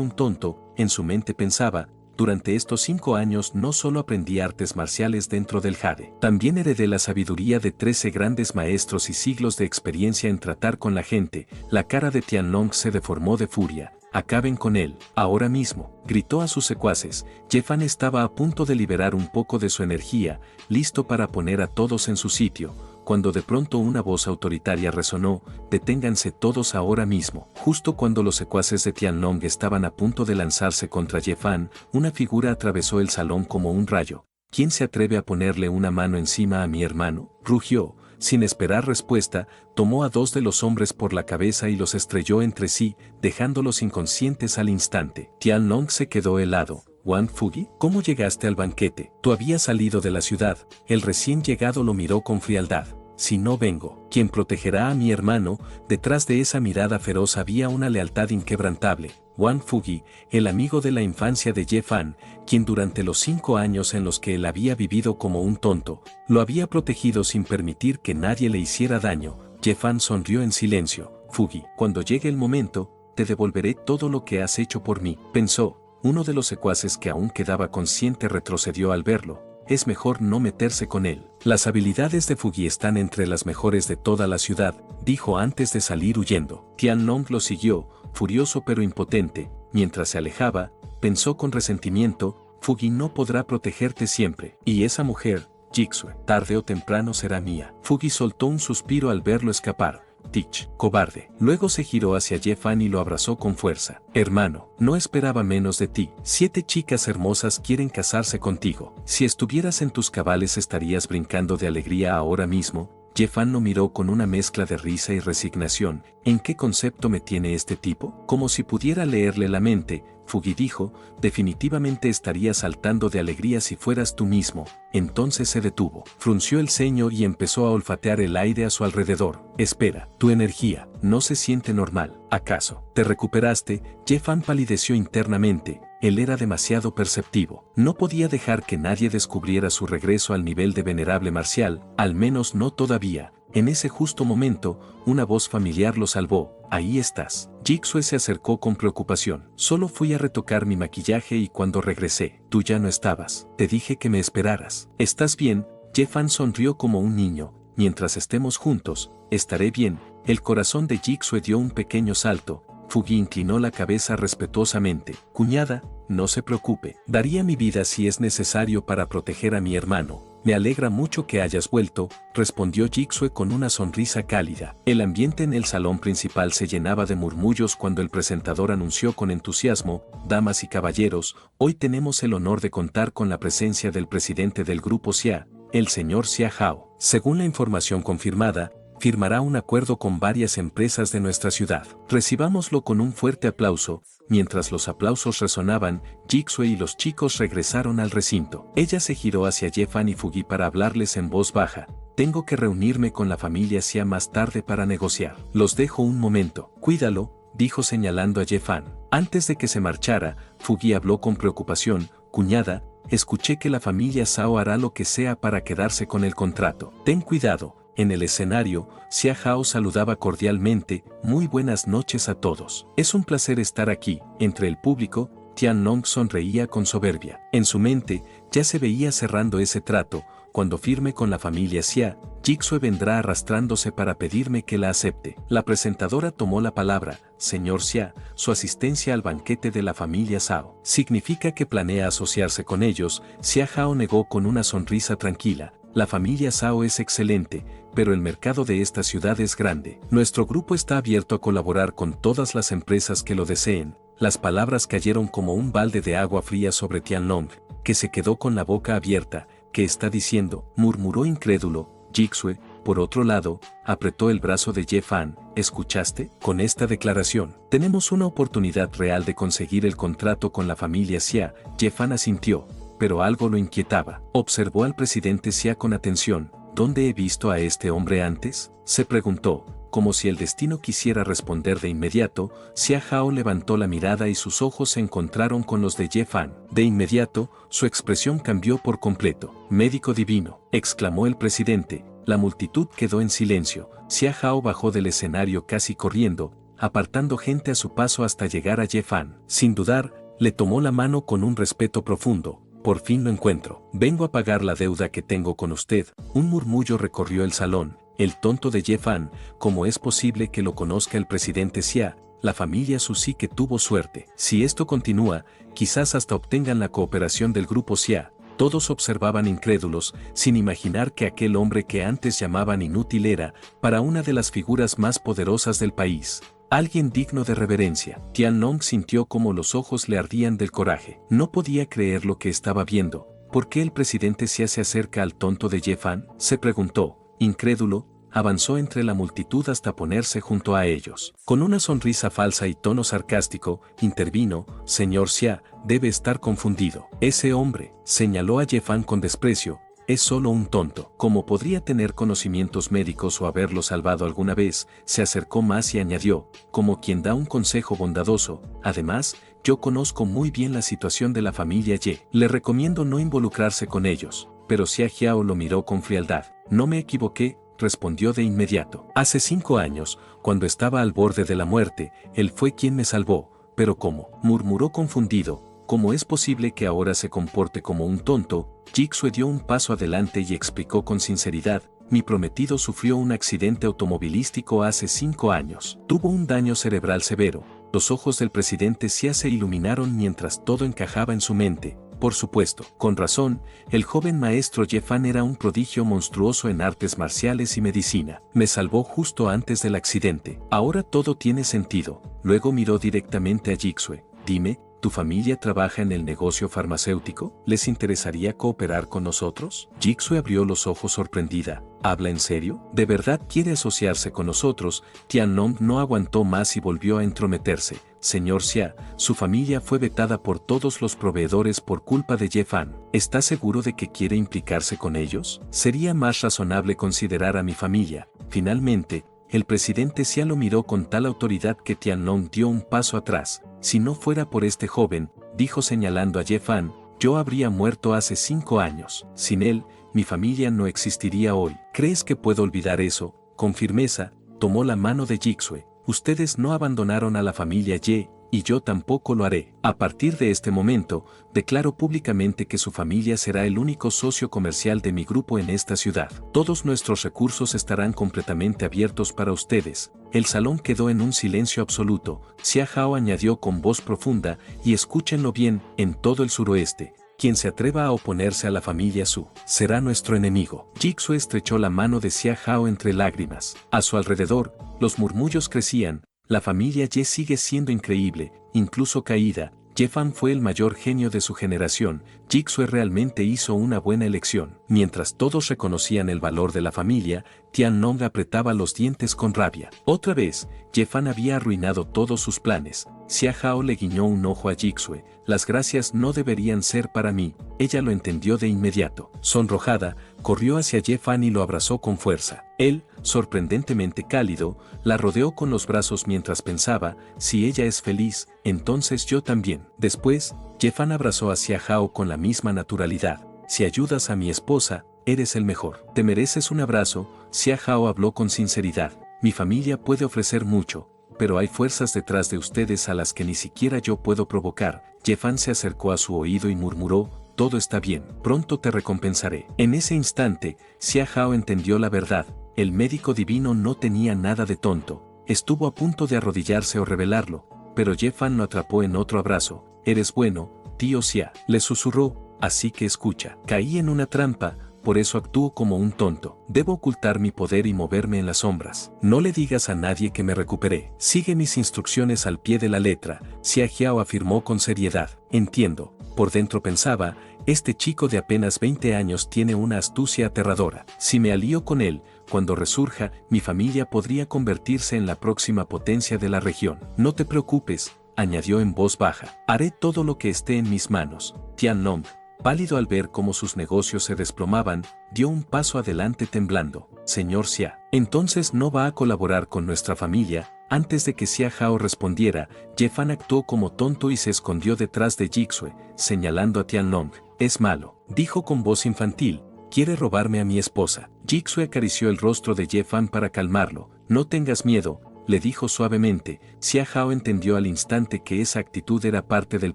Speaker 1: un tonto, en su mente pensaba, durante estos 5 años no solo aprendí artes marciales dentro del jade, también heredé la sabiduría de 13 grandes maestros y siglos de experiencia en tratar con la gente. La cara de Tianlong se deformó de furia. Acaben con él, ahora mismo, gritó a sus secuaces. Ye-Fan estaba a punto de liberar un poco de su energía, listo para poner a todos en su sitio, cuando de pronto una voz autoritaria resonó, deténganse todos ahora mismo. Justo cuando los secuaces de Tianlong estaban a punto de lanzarse contra Ye-Fan, una figura atravesó el salón como un rayo. ¿Quién se atreve a ponerle una mano encima a mi hermano?, rugió. Sin esperar respuesta, tomó a 2 de los hombres por la cabeza y los estrelló entre sí, dejándolos inconscientes al instante. Tianlong se quedó helado. Wang Fugi, ¿cómo llegaste al banquete? Tú habías salido de la ciudad. El recién llegado lo miró con frialdad. Si no vengo, ¿quién protegerá a mi hermano? Detrás de esa mirada feroz había una lealtad inquebrantable. Wang Fugi, el amigo de la infancia de Ye-Fan, quien durante los 5 años en los que él había vivido como un tonto, lo había protegido sin permitir que nadie le hiciera daño. Ye-Fan sonrió en silencio. Fugi, cuando llegue el momento, te devolveré todo lo que has hecho por mí, pensó. Uno de los secuaces que aún quedaba consciente retrocedió al verlo. Es mejor no meterse con él. Las habilidades de Fugi están entre las mejores de toda la ciudad, dijo antes de salir huyendo. Tianlong lo siguió, furioso pero impotente. Mientras se alejaba, pensó con resentimiento, Fugi no podrá protegerte siempre. Y esa mujer, Jigsaw, tarde o temprano será mía. Fugi soltó un suspiro al verlo escapar. Teach, cobarde. Luego se giró hacia Ye-Fan y lo abrazó con fuerza. Hermano, no esperaba menos de ti. 7 chicas hermosas quieren casarse contigo. Si estuvieras en tus cabales estarías brincando de alegría ahora mismo. Ye-Fan lo miró con una mezcla de risa y resignación. ¿En qué concepto me tiene este tipo? Como si pudiera leerle la mente, Fugi dijo, definitivamente estaría saltando de alegría si fueras tú mismo. Entonces se detuvo, frunció el ceño y empezó a olfatear el aire a su alrededor. Espera, tu energía no se siente normal. ¿Acaso te recuperaste? Ye-Fan palideció internamente. Él era demasiado perceptivo. No podía dejar que nadie descubriera su regreso al nivel de venerable marcial, al menos no todavía. En ese justo momento, una voz familiar lo salvó. Ahí estás. Jigsaw se acercó con preocupación. Solo fui a retocar mi maquillaje y cuando regresé, tú ya no estabas. Te dije que me esperaras. ¿Estás bien? Jefan sonrió como un niño. Mientras estemos juntos, estaré bien. El corazón de Jigsaw dio un pequeño salto. Fugi inclinó la cabeza respetuosamente. Cuñada, no se preocupe. Daría mi vida si es necesario para proteger a mi hermano. Me alegra mucho que hayas vuelto, respondió Jigsaw con una sonrisa cálida. El ambiente en el salón principal se llenaba de murmullos cuando el presentador anunció con entusiasmo: damas y caballeros, hoy tenemos el honor de contar con la presencia del presidente del grupo Xia, el señor Xia Hao. Según la información confirmada, firmará un acuerdo con varias empresas de nuestra ciudad. Recibámoslo con un fuerte aplauso. Mientras los aplausos resonaban, Jigsaw y los chicos regresaron al recinto. Ella se giró hacia Jefan y Fugi para hablarles en voz baja. Tengo que reunirme con la familia Xia más tarde para negociar. Los dejo un momento. Cuídalo, dijo señalando a Jefan. Antes de que se marchara, Fugi habló con preocupación. Cuñada, escuché que la familia Zhao hará lo que sea para quedarse con el contrato. Ten cuidado. En el escenario, Xia Hao saludaba cordialmente. Muy buenas noches a todos. Es un placer estar aquí. Entre el público, Tianlong sonreía con soberbia. En su mente, ya se veía cerrando ese trato. Cuando firme con la familia Xia, Jigsaw vendrá arrastrándose para pedirme que la acepte. La presentadora tomó la palabra. Señor Xia, su asistencia al banquete de la familia Zhao significa que planea asociarse con ellos. Xia Hao negó con una sonrisa tranquila. La familia Zhao es excelente, pero el mercado de esta ciudad es grande. Nuestro grupo está abierto a colaborar con todas las empresas que lo deseen. Las palabras cayeron como un balde de agua fría sobre Tianlong, que se quedó con la boca abierta. ¿Qué está diciendo?, murmuró incrédulo. Jigsaw, por otro lado, apretó el brazo de Jefan. ¿Escuchaste? Con esta declaración, tenemos una oportunidad real de conseguir el contrato con la familia Xia. Jefan asintió, pero algo lo inquietaba. Observó al presidente Xia con atención. ¿Dónde he visto a este hombre antes?, se preguntó. Como si el destino quisiera responder de inmediato, Xia Hao levantó la mirada y sus ojos se encontraron con los de Jefan. De inmediato, su expresión cambió por completo. «Médico divino», exclamó el presidente. La multitud quedó en silencio. Xia Hao bajó del escenario casi corriendo, apartando gente a su paso hasta llegar a Jefan. Sin dudar, le tomó la mano con un respeto profundo. «Por fin lo encuentro. Vengo a pagar la deuda que tengo con usted». Un murmullo recorrió el salón. El tonto de Jefan, ¿cómo es posible que lo conozca el presidente Xia? La familia Su sí que tuvo suerte. Si esto continúa, quizás hasta obtengan la cooperación del grupo Xia. Todos observaban incrédulos, sin imaginar que aquel hombre que antes llamaban inútil era, para una de las figuras más poderosas del país, alguien digno de reverencia. Tianlong sintió como los ojos le ardían del coraje. No podía creer lo que estaba viendo. ¿Por qué el presidente Xia se acerca al tonto de Jefan?, se preguntó. Incrédulo, avanzó entre la multitud hasta ponerse junto a ellos. Con una sonrisa falsa y tono sarcástico, intervino: «Señor Xia, debe estar confundido. Ese hombre», señaló a Jefan con desprecio, «es solo un tonto». Como podría tener conocimientos médicos o haberlo salvado alguna vez, se acercó más y añadió, como quien da un consejo bondadoso: «Además, yo conozco muy bien la situación de la familia Ye. Le recomiendo no involucrarse con ellos». Pero Xia Hao lo miró con frialdad. «No me equivoqué», respondió de inmediato. «Hace 5 años, cuando estaba al borde de la muerte, él fue quien me salvó». «¿Pero cómo?», murmuró confundido. «¿Cómo es posible que ahora se comporte como un tonto?». Jigsaw dio un paso adelante y explicó con sinceridad: «Mi prometido sufrió un accidente automovilístico hace 5 años. Tuvo un daño cerebral severo». Los ojos del presidente Xia se iluminaron mientras todo encajaba en su mente. Por supuesto, con razón, el joven maestro Jefan era un prodigio monstruoso en artes marciales y medicina. Me salvó justo antes del accidente. Ahora todo tiene sentido. Luego miró directamente a Jigsaw. «Dime, ¿tu familia trabaja en el negocio farmacéutico? ¿Les interesaría cooperar con nosotros?». Jigsaw abrió los ojos sorprendida. ¿Habla en serio? ¿De verdad quiere asociarse con nosotros? Tianlong no aguantó más y volvió a entrometerse. «Señor Xia, su familia fue vetada por todos los proveedores por culpa de Jefan. ¿Está seguro de que quiere implicarse con ellos? Sería más razonable considerar a mi familia». Finalmente, el presidente Xia lo miró con tal autoridad que Tianlong dio un paso atrás. «Si no fuera por este joven», dijo señalando a Jefan, «yo habría muerto hace 5 años. Sin él, mi familia no existiría hoy». «¿Crees que puedo olvidar eso?». con firmeza, tomó la mano de Jixue. Ustedes no abandonaron a la familia Ye, y yo tampoco lo haré. A partir de este momento, declaro públicamente que su familia será el único socio comercial de mi grupo en esta ciudad. Todos nuestros recursos estarán completamente abiertos para ustedes. El salón quedó en un silencio absoluto. Xia Hao añadió con voz profunda, y escúchenlo bien, en todo el suroeste. Quien se atreva a oponerse a la familia Su, será nuestro enemigo. Jixue estrechó la mano de Xia Hao entre lágrimas. A su alrededor, los murmullos crecían. La familia Ye sigue siendo increíble, incluso caída. Ye Fan fue el mayor genio de su generación. Jixue realmente hizo una buena elección. Mientras todos reconocían el valor de la familia, Tiannong apretaba los dientes con rabia. Otra vez, Ye Fan había arruinado todos sus planes. Xia Hao le guiñó un ojo a Jixue. Las gracias no deberían ser para mí. Ella lo entendió de inmediato. Sonrojada, corrió hacia Ye Fan y lo abrazó con fuerza. Él, sorprendentemente cálido, la rodeó con los brazos mientras pensaba, si ella es feliz, entonces yo también. Después, Ye Fan abrazó a Xia Hao con la misma naturalidad. Si ayudas a mi esposa, eres el mejor. Te mereces un abrazo. Xia Hao habló con sinceridad. Mi familia puede ofrecer mucho, pero hay fuerzas detrás de ustedes a las que ni siquiera yo puedo provocar. Ye Fan se acercó a su oído y murmuró, todo está bien, pronto te recompensaré. En ese instante, Xia Hao entendió la verdad. El médico divino no tenía nada de tonto. Estuvo a punto de arrodillarse o revelarlo, pero Ye Fan lo atrapó en otro abrazo. Eres bueno, tío Xia, le susurró, así que escucha. Caí en una trampa, por eso actúo como un tonto. Debo ocultar mi poder y moverme en las sombras. No le digas a nadie que me recuperé. Sigue mis instrucciones al pie de la letra, Xia Hao afirmó con seriedad. Entiendo. Por dentro pensaba, este chico de apenas 20 años tiene una astucia aterradora. Si me alío con él, cuando resurja, mi familia podría convertirse en la próxima potencia de la región. No te preocupes, añadió en voz baja. Haré todo lo que esté en mis manos. Tiannong, pálido al ver cómo sus negocios se desplomaban, dio un paso adelante temblando. Señor Xia, entonces no va a colaborar con nuestra familia. Antes de que Xia Hao respondiera, Ye Fan actuó como tonto y se escondió detrás de Jixue, señalando a Tiannong. Es malo, dijo con voz infantil, quiere robarme a mi esposa. Jixue acarició el rostro de Ye Fan para calmarlo. No tengas miedo, le dijo suavemente. Xia Hao entendió al instante que esa actitud era parte del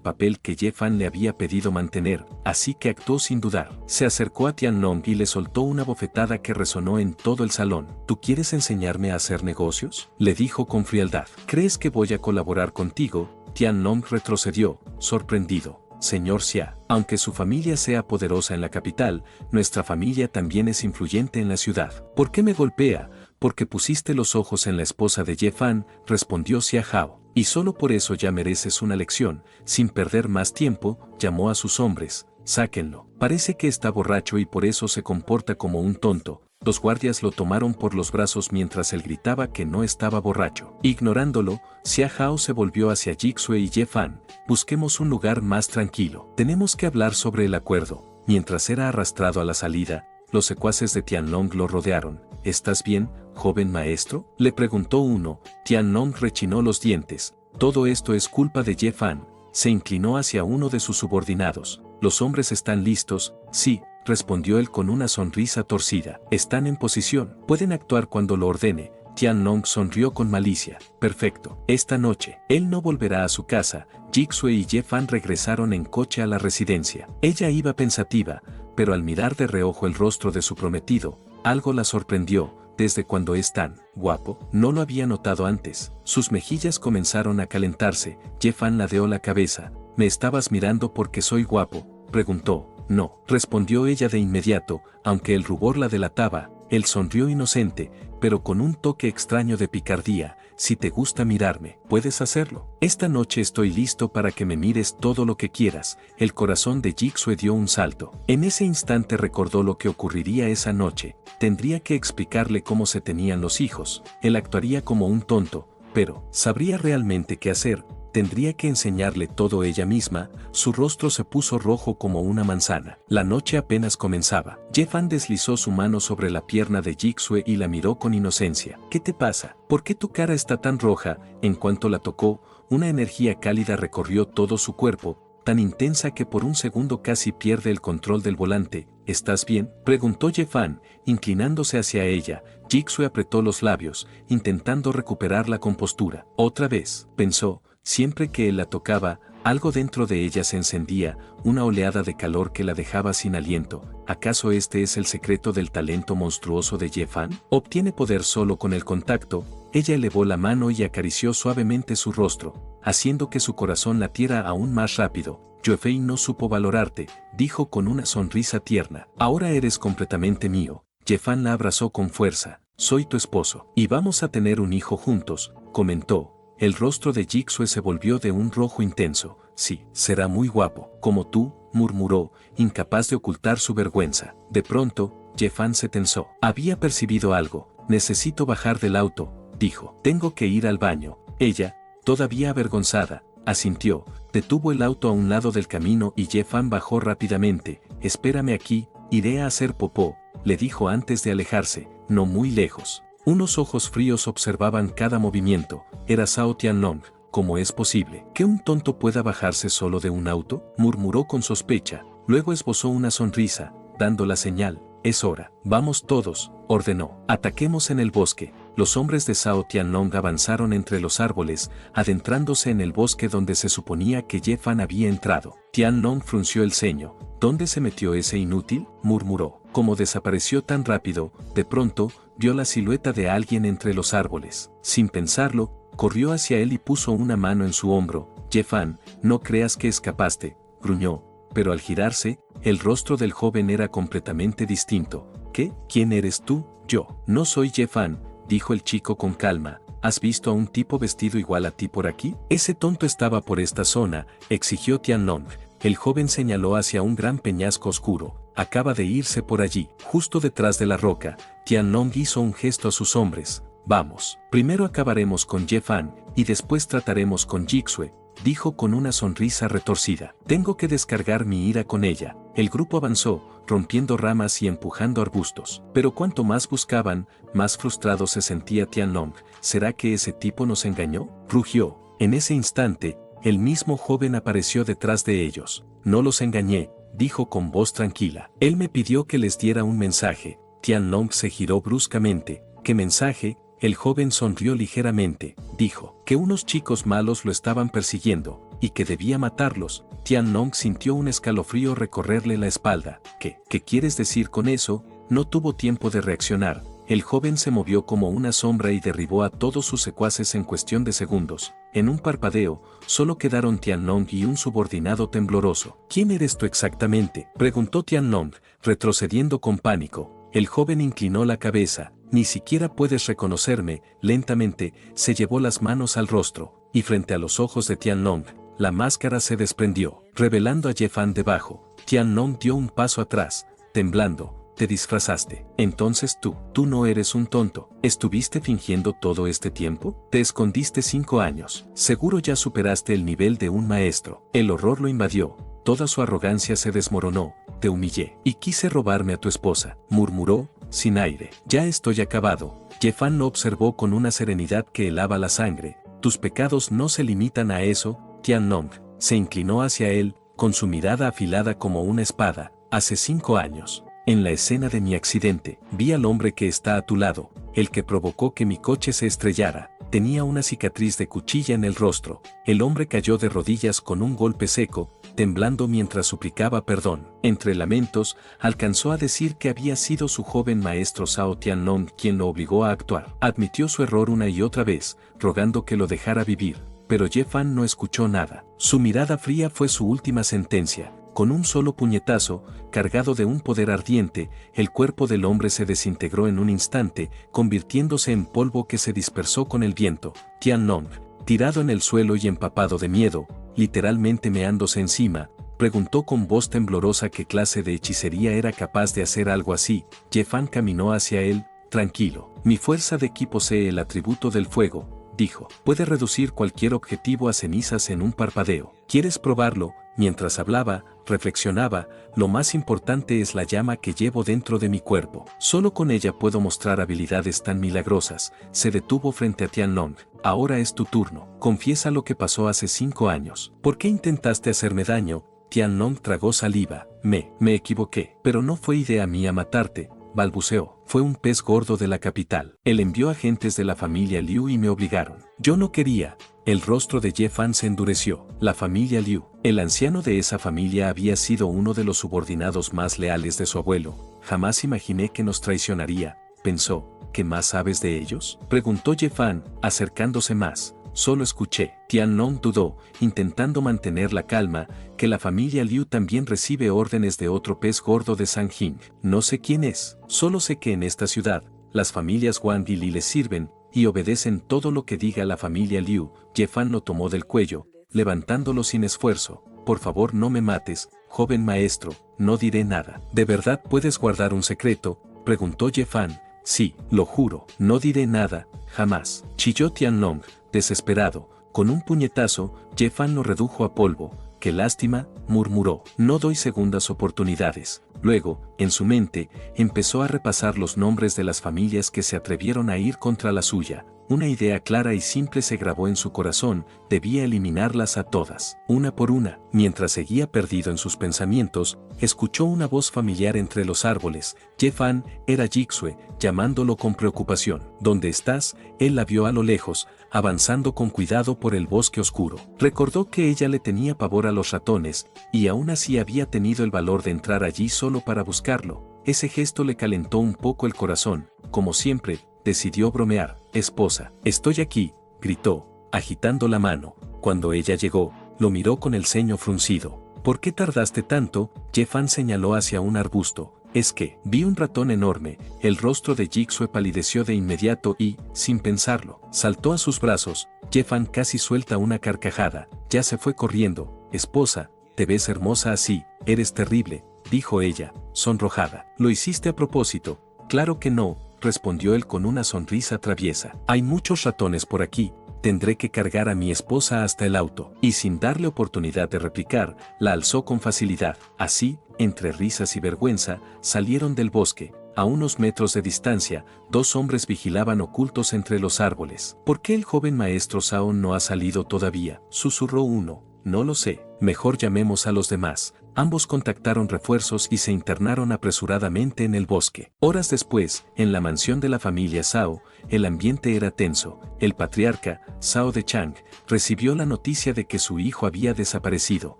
Speaker 1: papel que Ye Fan le había pedido mantener, así que actuó sin dudar. Se acercó a Tiannong y le soltó una bofetada que resonó en todo el salón. ¿Tú quieres enseñarme a hacer negocios?, le dijo con frialdad. ¿Crees que voy a colaborar contigo? Tiannong retrocedió, sorprendido. Señor Xia, aunque su familia sea poderosa en la capital, nuestra familia también es influyente en la ciudad. ¿Por qué me golpea? Porque pusiste los ojos en la esposa de Ye Fan, respondió Xia Hao. Y solo por eso ya mereces una lección. Sin perder más tiempo, llamó a sus hombres. Sáquenlo. Parece que está borracho y por eso se comporta como un tonto. Los guardias lo tomaron por los brazos mientras él gritaba que no estaba borracho. Ignorándolo, Xia Hao se volvió hacia Jixue y Ye Fan. Busquemos un lugar más tranquilo. Tenemos que hablar sobre el acuerdo. Mientras era arrastrado a la salida, los secuaces de Tiannong lo rodearon. ¿Estás bien, joven maestro?, le preguntó uno. Tiannong rechinó los dientes. Todo esto es culpa de Ye Fan. Se inclinó hacia uno de sus subordinados. ¿Los hombres están listos? Sí, respondió él con una sonrisa torcida. Están en posición. Pueden actuar cuando lo ordene. Tiannong sonrió con malicia. Perfecto. Esta noche, él no volverá a su casa. Jixue y Ye Fan regresaron en coche a la residencia. Ella iba pensativa, pero al mirar de reojo el rostro de su prometido, algo la sorprendió. ¿Desde cuando es tan guapo? No lo había notado antes. Sus mejillas comenzaron a calentarse. Ye Fan ladeó la cabeza. ¿Me estabas mirando porque soy guapo?, preguntó. No, respondió ella de inmediato, aunque el rubor la delataba. Él sonrió inocente, pero con un toque extraño de picardía. Si te gusta mirarme, puedes hacerlo. Esta noche estoy listo para que me mires todo lo que quieras. El corazón de Jixue dio un salto. En ese instante recordó lo que ocurriría esa noche. Tendría que explicarle cómo se tenían los hijos. Él actuaría como un tonto, pero ¿sabría realmente qué hacer? Tendría que enseñarle todo ella misma. Su rostro se puso rojo como una manzana. La noche apenas comenzaba. Ye Fan deslizó su mano sobre la pierna de Jixue y la miró con inocencia. ¿Qué te pasa? ¿Por qué tu cara está tan roja? En cuanto la tocó, una energía cálida recorrió todo su cuerpo, tan intensa que por un segundo casi pierde el control del volante. ¿estás bien?, preguntó Ye-Fan, inclinándose hacia ella. Jixue apretó los labios, intentando recuperar la compostura. Otra vez, pensó, siempre que él la tocaba, algo dentro de ella se encendía, una oleada de calor que la dejaba sin aliento. ¿Acaso este es el secreto del talento monstruoso de Ye-Fan? ¿Obtiene poder solo con el contacto? Ella elevó la mano y acarició suavemente su rostro, haciendo que su corazón latiera aún más rápido. Yue-Fei no supo valorarte, dijo con una sonrisa tierna. Ahora eres completamente mío. Ye-Fan la abrazó con fuerza. Soy tu esposo. Y vamos a tener un hijo juntos, comentó. El rostro de Jixue se volvió de un rojo intenso. Sí, será muy guapo, como tú, murmuró, incapaz de ocultar su vergüenza. De pronto, Ye-Fan se tensó. Había percibido algo. Necesito bajar del auto, dijo. Tengo que ir al baño. Ella, todavía avergonzada, asintió. Detuvo el auto a un lado del camino y Ye-Fan bajó rápidamente. Espérame aquí, iré a hacer popó, le dijo antes de alejarse, no muy lejos. Unos ojos fríos observaban cada movimiento. Era Zhao Tianlong. ¿Cómo es posible que un tonto pueda bajarse solo de un auto?, murmuró con sospecha. Luego esbozó una sonrisa, dando la señal. Es hora. Vamos todos, ordenó. Ataquemos en el bosque. Los hombres de Zhao Tianlong avanzaron entre los árboles, adentrándose en el bosque donde se suponía que Ye-Fan había entrado. Tianlong frunció el ceño. ¿Dónde se metió ese inútil?, murmuró. Como desapareció tan rápido, de pronto, vio la silueta de alguien entre los árboles. Sin pensarlo, corrió hacia él y puso una mano en su hombro. Ye-Fan, no creas que escapaste, gruñó. Pero al girarse, el rostro del joven era completamente distinto. ¿Qué? ¿Quién eres tú? Yo. No soy Ye-Fan, dijo el chico con calma. ¿Has visto a un tipo vestido igual a ti por aquí? Ese tonto estaba por esta zona, exigió Tianlong. El joven señaló hacia un gran peñasco oscuro. Acaba de irse por allí, justo detrás de la roca. Tianlong hizo un gesto a sus hombres. Vamos. Primero acabaremos con Ye-Fan, y después trataremos con Jixue, dijo con una sonrisa retorcida. Tengo que descargar mi ira con ella. El grupo avanzó, rompiendo ramas y empujando arbustos. Pero cuanto más buscaban, más frustrado se sentía Tianlong. ¿Será que ese tipo nos engañó?, rugió. En ese instante, el mismo joven apareció detrás de ellos. No los engañé, dijo con voz tranquila. Él me pidió que les diera un mensaje. Tianlong se giró bruscamente. ¿Qué mensaje? El joven sonrió ligeramente. Dijo que unos chicos malos lo estaban persiguiendo y que debía matarlos. Tianlong sintió un escalofrío recorrerle la espalda. ¿Qué quieres decir con eso? No tuvo tiempo de reaccionar. El joven se movió como una sombra y derribó a todos sus secuaces en cuestión de segundos. En un parpadeo, solo quedaron Tianlong y un subordinado tembloroso. ¿Quién eres tú exactamente?, preguntó Tianlong, retrocediendo con pánico. El joven inclinó la cabeza. Ni siquiera puedes reconocerme. Lentamente, se llevó las manos al rostro, y frente a los ojos de Tianlong, la máscara se desprendió, revelando a Ye-Fan debajo. Tianlong dio un paso atrás, temblando. Te disfrazaste. Entonces tú no eres un tonto. ¿Estuviste fingiendo todo este tiempo? Te escondiste 5 años. Seguro ya superaste el nivel de un maestro. El horror lo invadió. Toda su arrogancia se desmoronó. Te humillé. Y quise robarme a tu esposa, murmuró, sin aire. Ya estoy acabado. Ye-Fan lo observó con una serenidad que helaba la sangre. Tus pecados no se limitan a eso. Tianlong se inclinó hacia él, con su mirada afilada como una espada. Hace 5 años. En la escena de mi accidente, vi al hombre que está a tu lado, el que provocó que mi coche se estrellara. Tenía una cicatriz de cuchilla en el rostro. El hombre cayó de rodillas con un golpe seco, temblando mientras suplicaba perdón. Entre lamentos, alcanzó a decir que había sido su joven maestro Zhao Tianlong quien lo obligó a actuar. Admitió su error una y otra vez, rogando que lo dejara vivir. Pero Ye-Fan no escuchó nada. Su mirada fría fue su última sentencia. Con un solo puñetazo, cargado de un poder ardiente, el cuerpo del hombre se desintegró en un instante, convirtiéndose en polvo que se dispersó con el viento. Tianlong, tirado en el suelo y empapado de miedo, literalmente meándose encima, preguntó con voz temblorosa qué clase de hechicería era capaz de hacer algo así. Ye-Fan caminó hacia él, tranquilo. Mi fuerza de ki posee el atributo del fuego, dijo. Puede reducir cualquier objetivo a cenizas en un parpadeo. ¿Quieres probarlo? Mientras hablaba, reflexionaba, lo más importante es la llama que llevo dentro de mi cuerpo. Solo con ella puedo mostrar habilidades tan milagrosas. Se detuvo frente a Tianlong. Ahora es tu turno. Confiesa lo que pasó hace 5 años. ¿Por qué intentaste hacerme daño? Tianlong tragó saliva. Me equivoqué. Pero no fue idea mía matarte, balbuceó. Fue un pez gordo de la capital. Él envió agentes de la familia Liu y me obligaron. Yo no quería. El rostro de Ye Fan se endureció. La familia Liu. El anciano de esa familia había sido uno de los subordinados más leales de su abuelo. Jamás imaginé que nos traicionaría, pensó. ¿Qué más sabes de ellos?, preguntó Ye Fan, acercándose más. Solo escuché. Tianlong dudó, intentando mantener la calma, que la familia Liu también recibe órdenes de otro pez gordo de Sanjing. No sé quién es, solo sé que en esta ciudad, las familias Wang y Li les sirven, y obedecen todo lo que diga la familia Liu. Ye Fan lo tomó del cuello, levantándolo sin esfuerzo. Por favor no me mates, joven maestro, no diré nada. ¿De verdad puedes guardar un secreto?, preguntó Ye Fan. Sí, lo juro, no diré nada, jamás. Chilló Tianlong, desesperado. Con un puñetazo, Ye Fan lo redujo a polvo. ¡Qué lástima!, murmuró. No doy segundas oportunidades. Luego, en su mente, empezó a repasar los nombres de las familias que se atrevieron a ir contra la suya. Una idea clara y simple se grabó en su corazón: debía eliminarlas a todas, una por una. Mientras seguía perdido en sus pensamientos, escuchó una voz familiar entre los árboles. Ye Fan, era Jixue, llamándolo con preocupación. ¿Dónde estás? Él la vio a lo lejos, avanzando con cuidado por el bosque oscuro. Recordó que ella le tenía pavor a los ratones, y aún así había tenido el valor de entrar allí solo para buscarlo. Ese gesto le calentó un poco el corazón. Como siempre, decidió bromear. Esposa, estoy aquí, gritó, agitando la mano. Cuando ella llegó, lo miró con el ceño fruncido. ¿Por qué tardaste tanto? Ye Fan señaló hacia un arbusto. Es que, vi un ratón enorme. El rostro de Jixue palideció de inmediato y, sin pensarlo, saltó a sus brazos. Ye Fan casi suelta una carcajada. Ya se fue corriendo. Esposa, te ves hermosa así, eres terrible, dijo ella, sonrojada. ¿Lo hiciste a propósito? Claro que no, respondió él con una sonrisa traviesa. Hay muchos ratones por aquí, tendré que cargar a mi esposa hasta el auto. Y sin darle oportunidad de replicar, la alzó con facilidad. Así, entre risas y vergüenza, salieron del bosque. A unos metros de distancia, dos hombres vigilaban ocultos entre los árboles. ¿Por qué el joven maestro Sao no ha salido todavía?, susurró uno. No lo sé, mejor llamemos a los demás. Ambos contactaron refuerzos y se internaron apresuradamente en el bosque. Horas después, en la mansión de la familia Sao, el ambiente era tenso. El patriarca, Sao de Chang, recibió la noticia de que su hijo había desaparecido.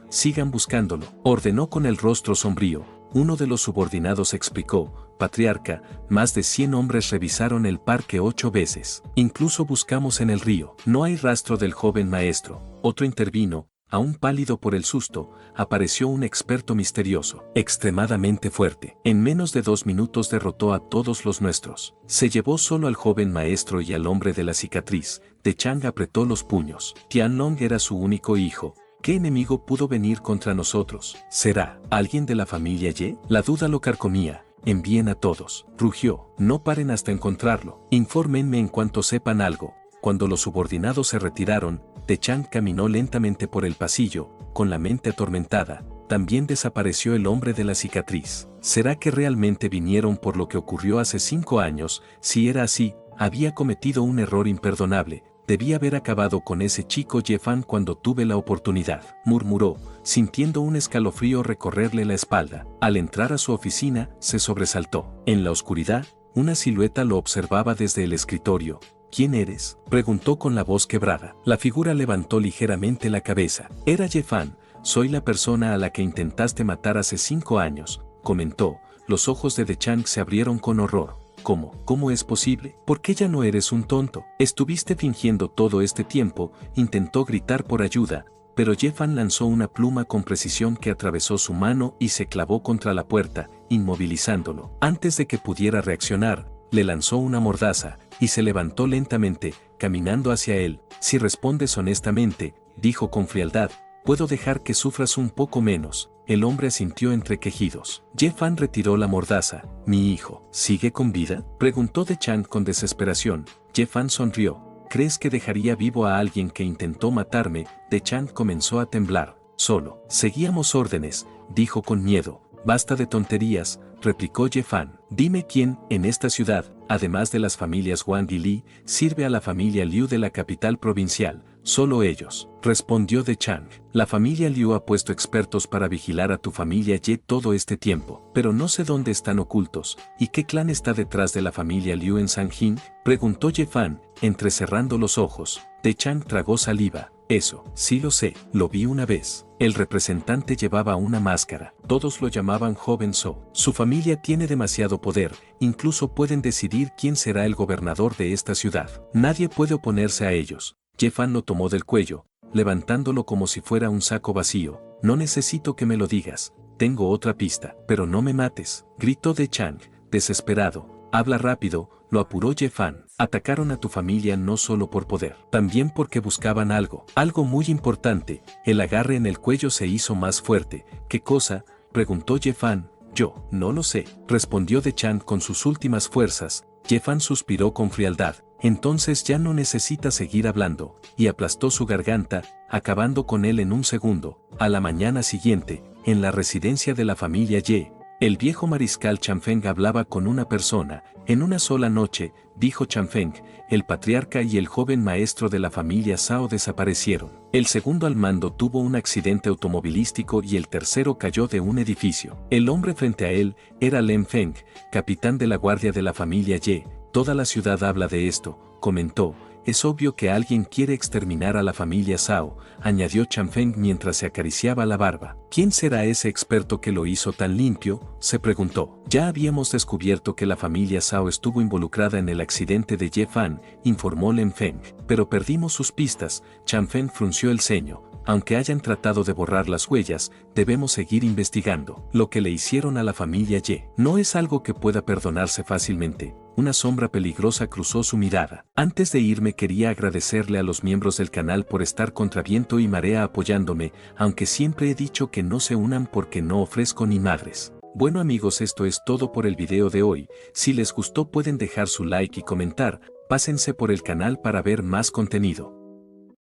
Speaker 1: Sigan buscándolo, ordenó con el rostro sombrío. Uno de los subordinados explicó: patriarca, más de 100 hombres revisaron el parque 8 veces. Incluso buscamos en el río. No hay rastro del joven maestro. Otro intervino. Aún pálido por el susto, apareció un experto misterioso, extremadamente fuerte. En menos de 2 minutos derrotó a todos los nuestros. Se llevó solo al joven maestro y al hombre de la cicatriz. De Chang apretó los puños. Tianlong era su único hijo. ¿Qué enemigo pudo venir contra nosotros? ¿Será alguien de la familia Ye? La duda lo carcomía. Envíen a todos, rugió. No paren hasta encontrarlo. Infórmenme en cuanto sepan algo. Cuando los subordinados se retiraron, De Chang caminó lentamente por el pasillo, con la mente atormentada. También desapareció el hombre de la cicatriz. ¿Será que realmente vinieron por lo que ocurrió hace 5 años? Si era así, había cometido un error imperdonable. Debía haber acabado con ese chico Ye Fan cuando tuve la oportunidad, murmuró, sintiendo un escalofrío recorrerle la espalda. Al entrar a su oficina, se sobresaltó. En la oscuridad, una silueta lo observaba desde el escritorio. ¿Quién eres?, preguntó con la voz quebrada. La figura levantó ligeramente la cabeza. Era Ye Fan. Soy la persona a la que intentaste matar hace 5 años, comentó. Los ojos de De Chang se abrieron con horror. ¿Cómo? ¿Cómo es posible? ¿Por qué ya no eres un tonto? Estuviste fingiendo todo este tiempo. Intentó gritar por ayuda, pero Ye Fan lanzó una pluma con precisión que atravesó su mano y se clavó contra la puerta, inmovilizándolo. Antes de que pudiera reaccionar, le lanzó una mordaza, y se levantó lentamente, caminando hacia él. Si respondes honestamente, dijo con frialdad, puedo dejar que sufras un poco menos. El hombre asintió entre quejidos. Ye Fan retiró la mordaza. ¿Mi hijo sigue con vida?, preguntó De Chang con desesperación. Ye Fan sonrió. ¿Crees que dejaría vivo a alguien que intentó matarme? De Chang comenzó a temblar. Solo seguíamos órdenes, dijo con miedo. Basta de tonterías, replicó Ye Fan. Dime quién, en esta ciudad, además de las familias Wang y Li, sirve a la familia Liu de la capital provincial, solo ellos, respondió De Chang. La familia Liu ha puesto expertos para vigilar a tu familia Ye todo este tiempo, pero no sé dónde están ocultos, ¿y qué clan está detrás de la familia Liu en Sanjin? Preguntó Ye Fan, entrecerrando los ojos. De Chang tragó saliva. Eso, sí lo sé, lo vi una vez. El representante llevaba una máscara. Todos lo llamaban Joven So. Su familia tiene demasiado poder, incluso pueden decidir quién será el gobernador de esta ciudad. Nadie puede oponerse a ellos. Ye Fan lo tomó del cuello, levantándolo como si fuera un saco vacío. No necesito que me lo digas. Tengo otra pista, pero no me mates, gritó De Chang, desesperado. Habla rápido, lo apuró Ye Fan. Atacaron a tu familia no solo por poder, también porque buscaban algo muy importante. El agarre en el cuello se hizo más fuerte. ¿Qué cosa? Preguntó Ye Fan. Yo, no lo sé, respondió De Chang con sus últimas fuerzas. Ye Fan suspiró con frialdad. Entonces ya no necesita seguir hablando, y aplastó su garganta, acabando con él en un segundo. A la mañana siguiente, en la residencia de la familia Ye, el viejo mariscal Chanfeng hablaba con una persona. En una sola noche, dijo Chanfeng, el patriarca y el joven maestro de la familia Zhao desaparecieron. El segundo al mando tuvo un accidente automovilístico y el tercero cayó de un edificio. El hombre frente a él era Lin Feng, capitán de la guardia de la familia Ye. Toda la ciudad habla de esto, comentó. Es obvio que alguien quiere exterminar a la familia Zhao, añadió Chanfeng mientras se acariciaba la barba. ¿Quién será ese experto que lo hizo tan limpio?, se preguntó. Ya habíamos descubierto que la familia Zhao estuvo involucrada en el accidente de Ye Fan, informó Lin Feng, pero perdimos sus pistas. Chanfeng frunció el ceño. Aunque hayan tratado de borrar las huellas, debemos seguir investigando. Lo que le hicieron a la familia Ye no es algo que pueda perdonarse fácilmente. Una sombra peligrosa cruzó su mirada. Antes de irme quería agradecerle a los miembros del canal por estar contra viento y marea apoyándome, aunque siempre he dicho que no se unan porque no ofrezco ni madres. Bueno amigos, esto es todo por el video de hoy. Si les gustó pueden dejar su like y comentar. Pásense por el canal para ver más contenido.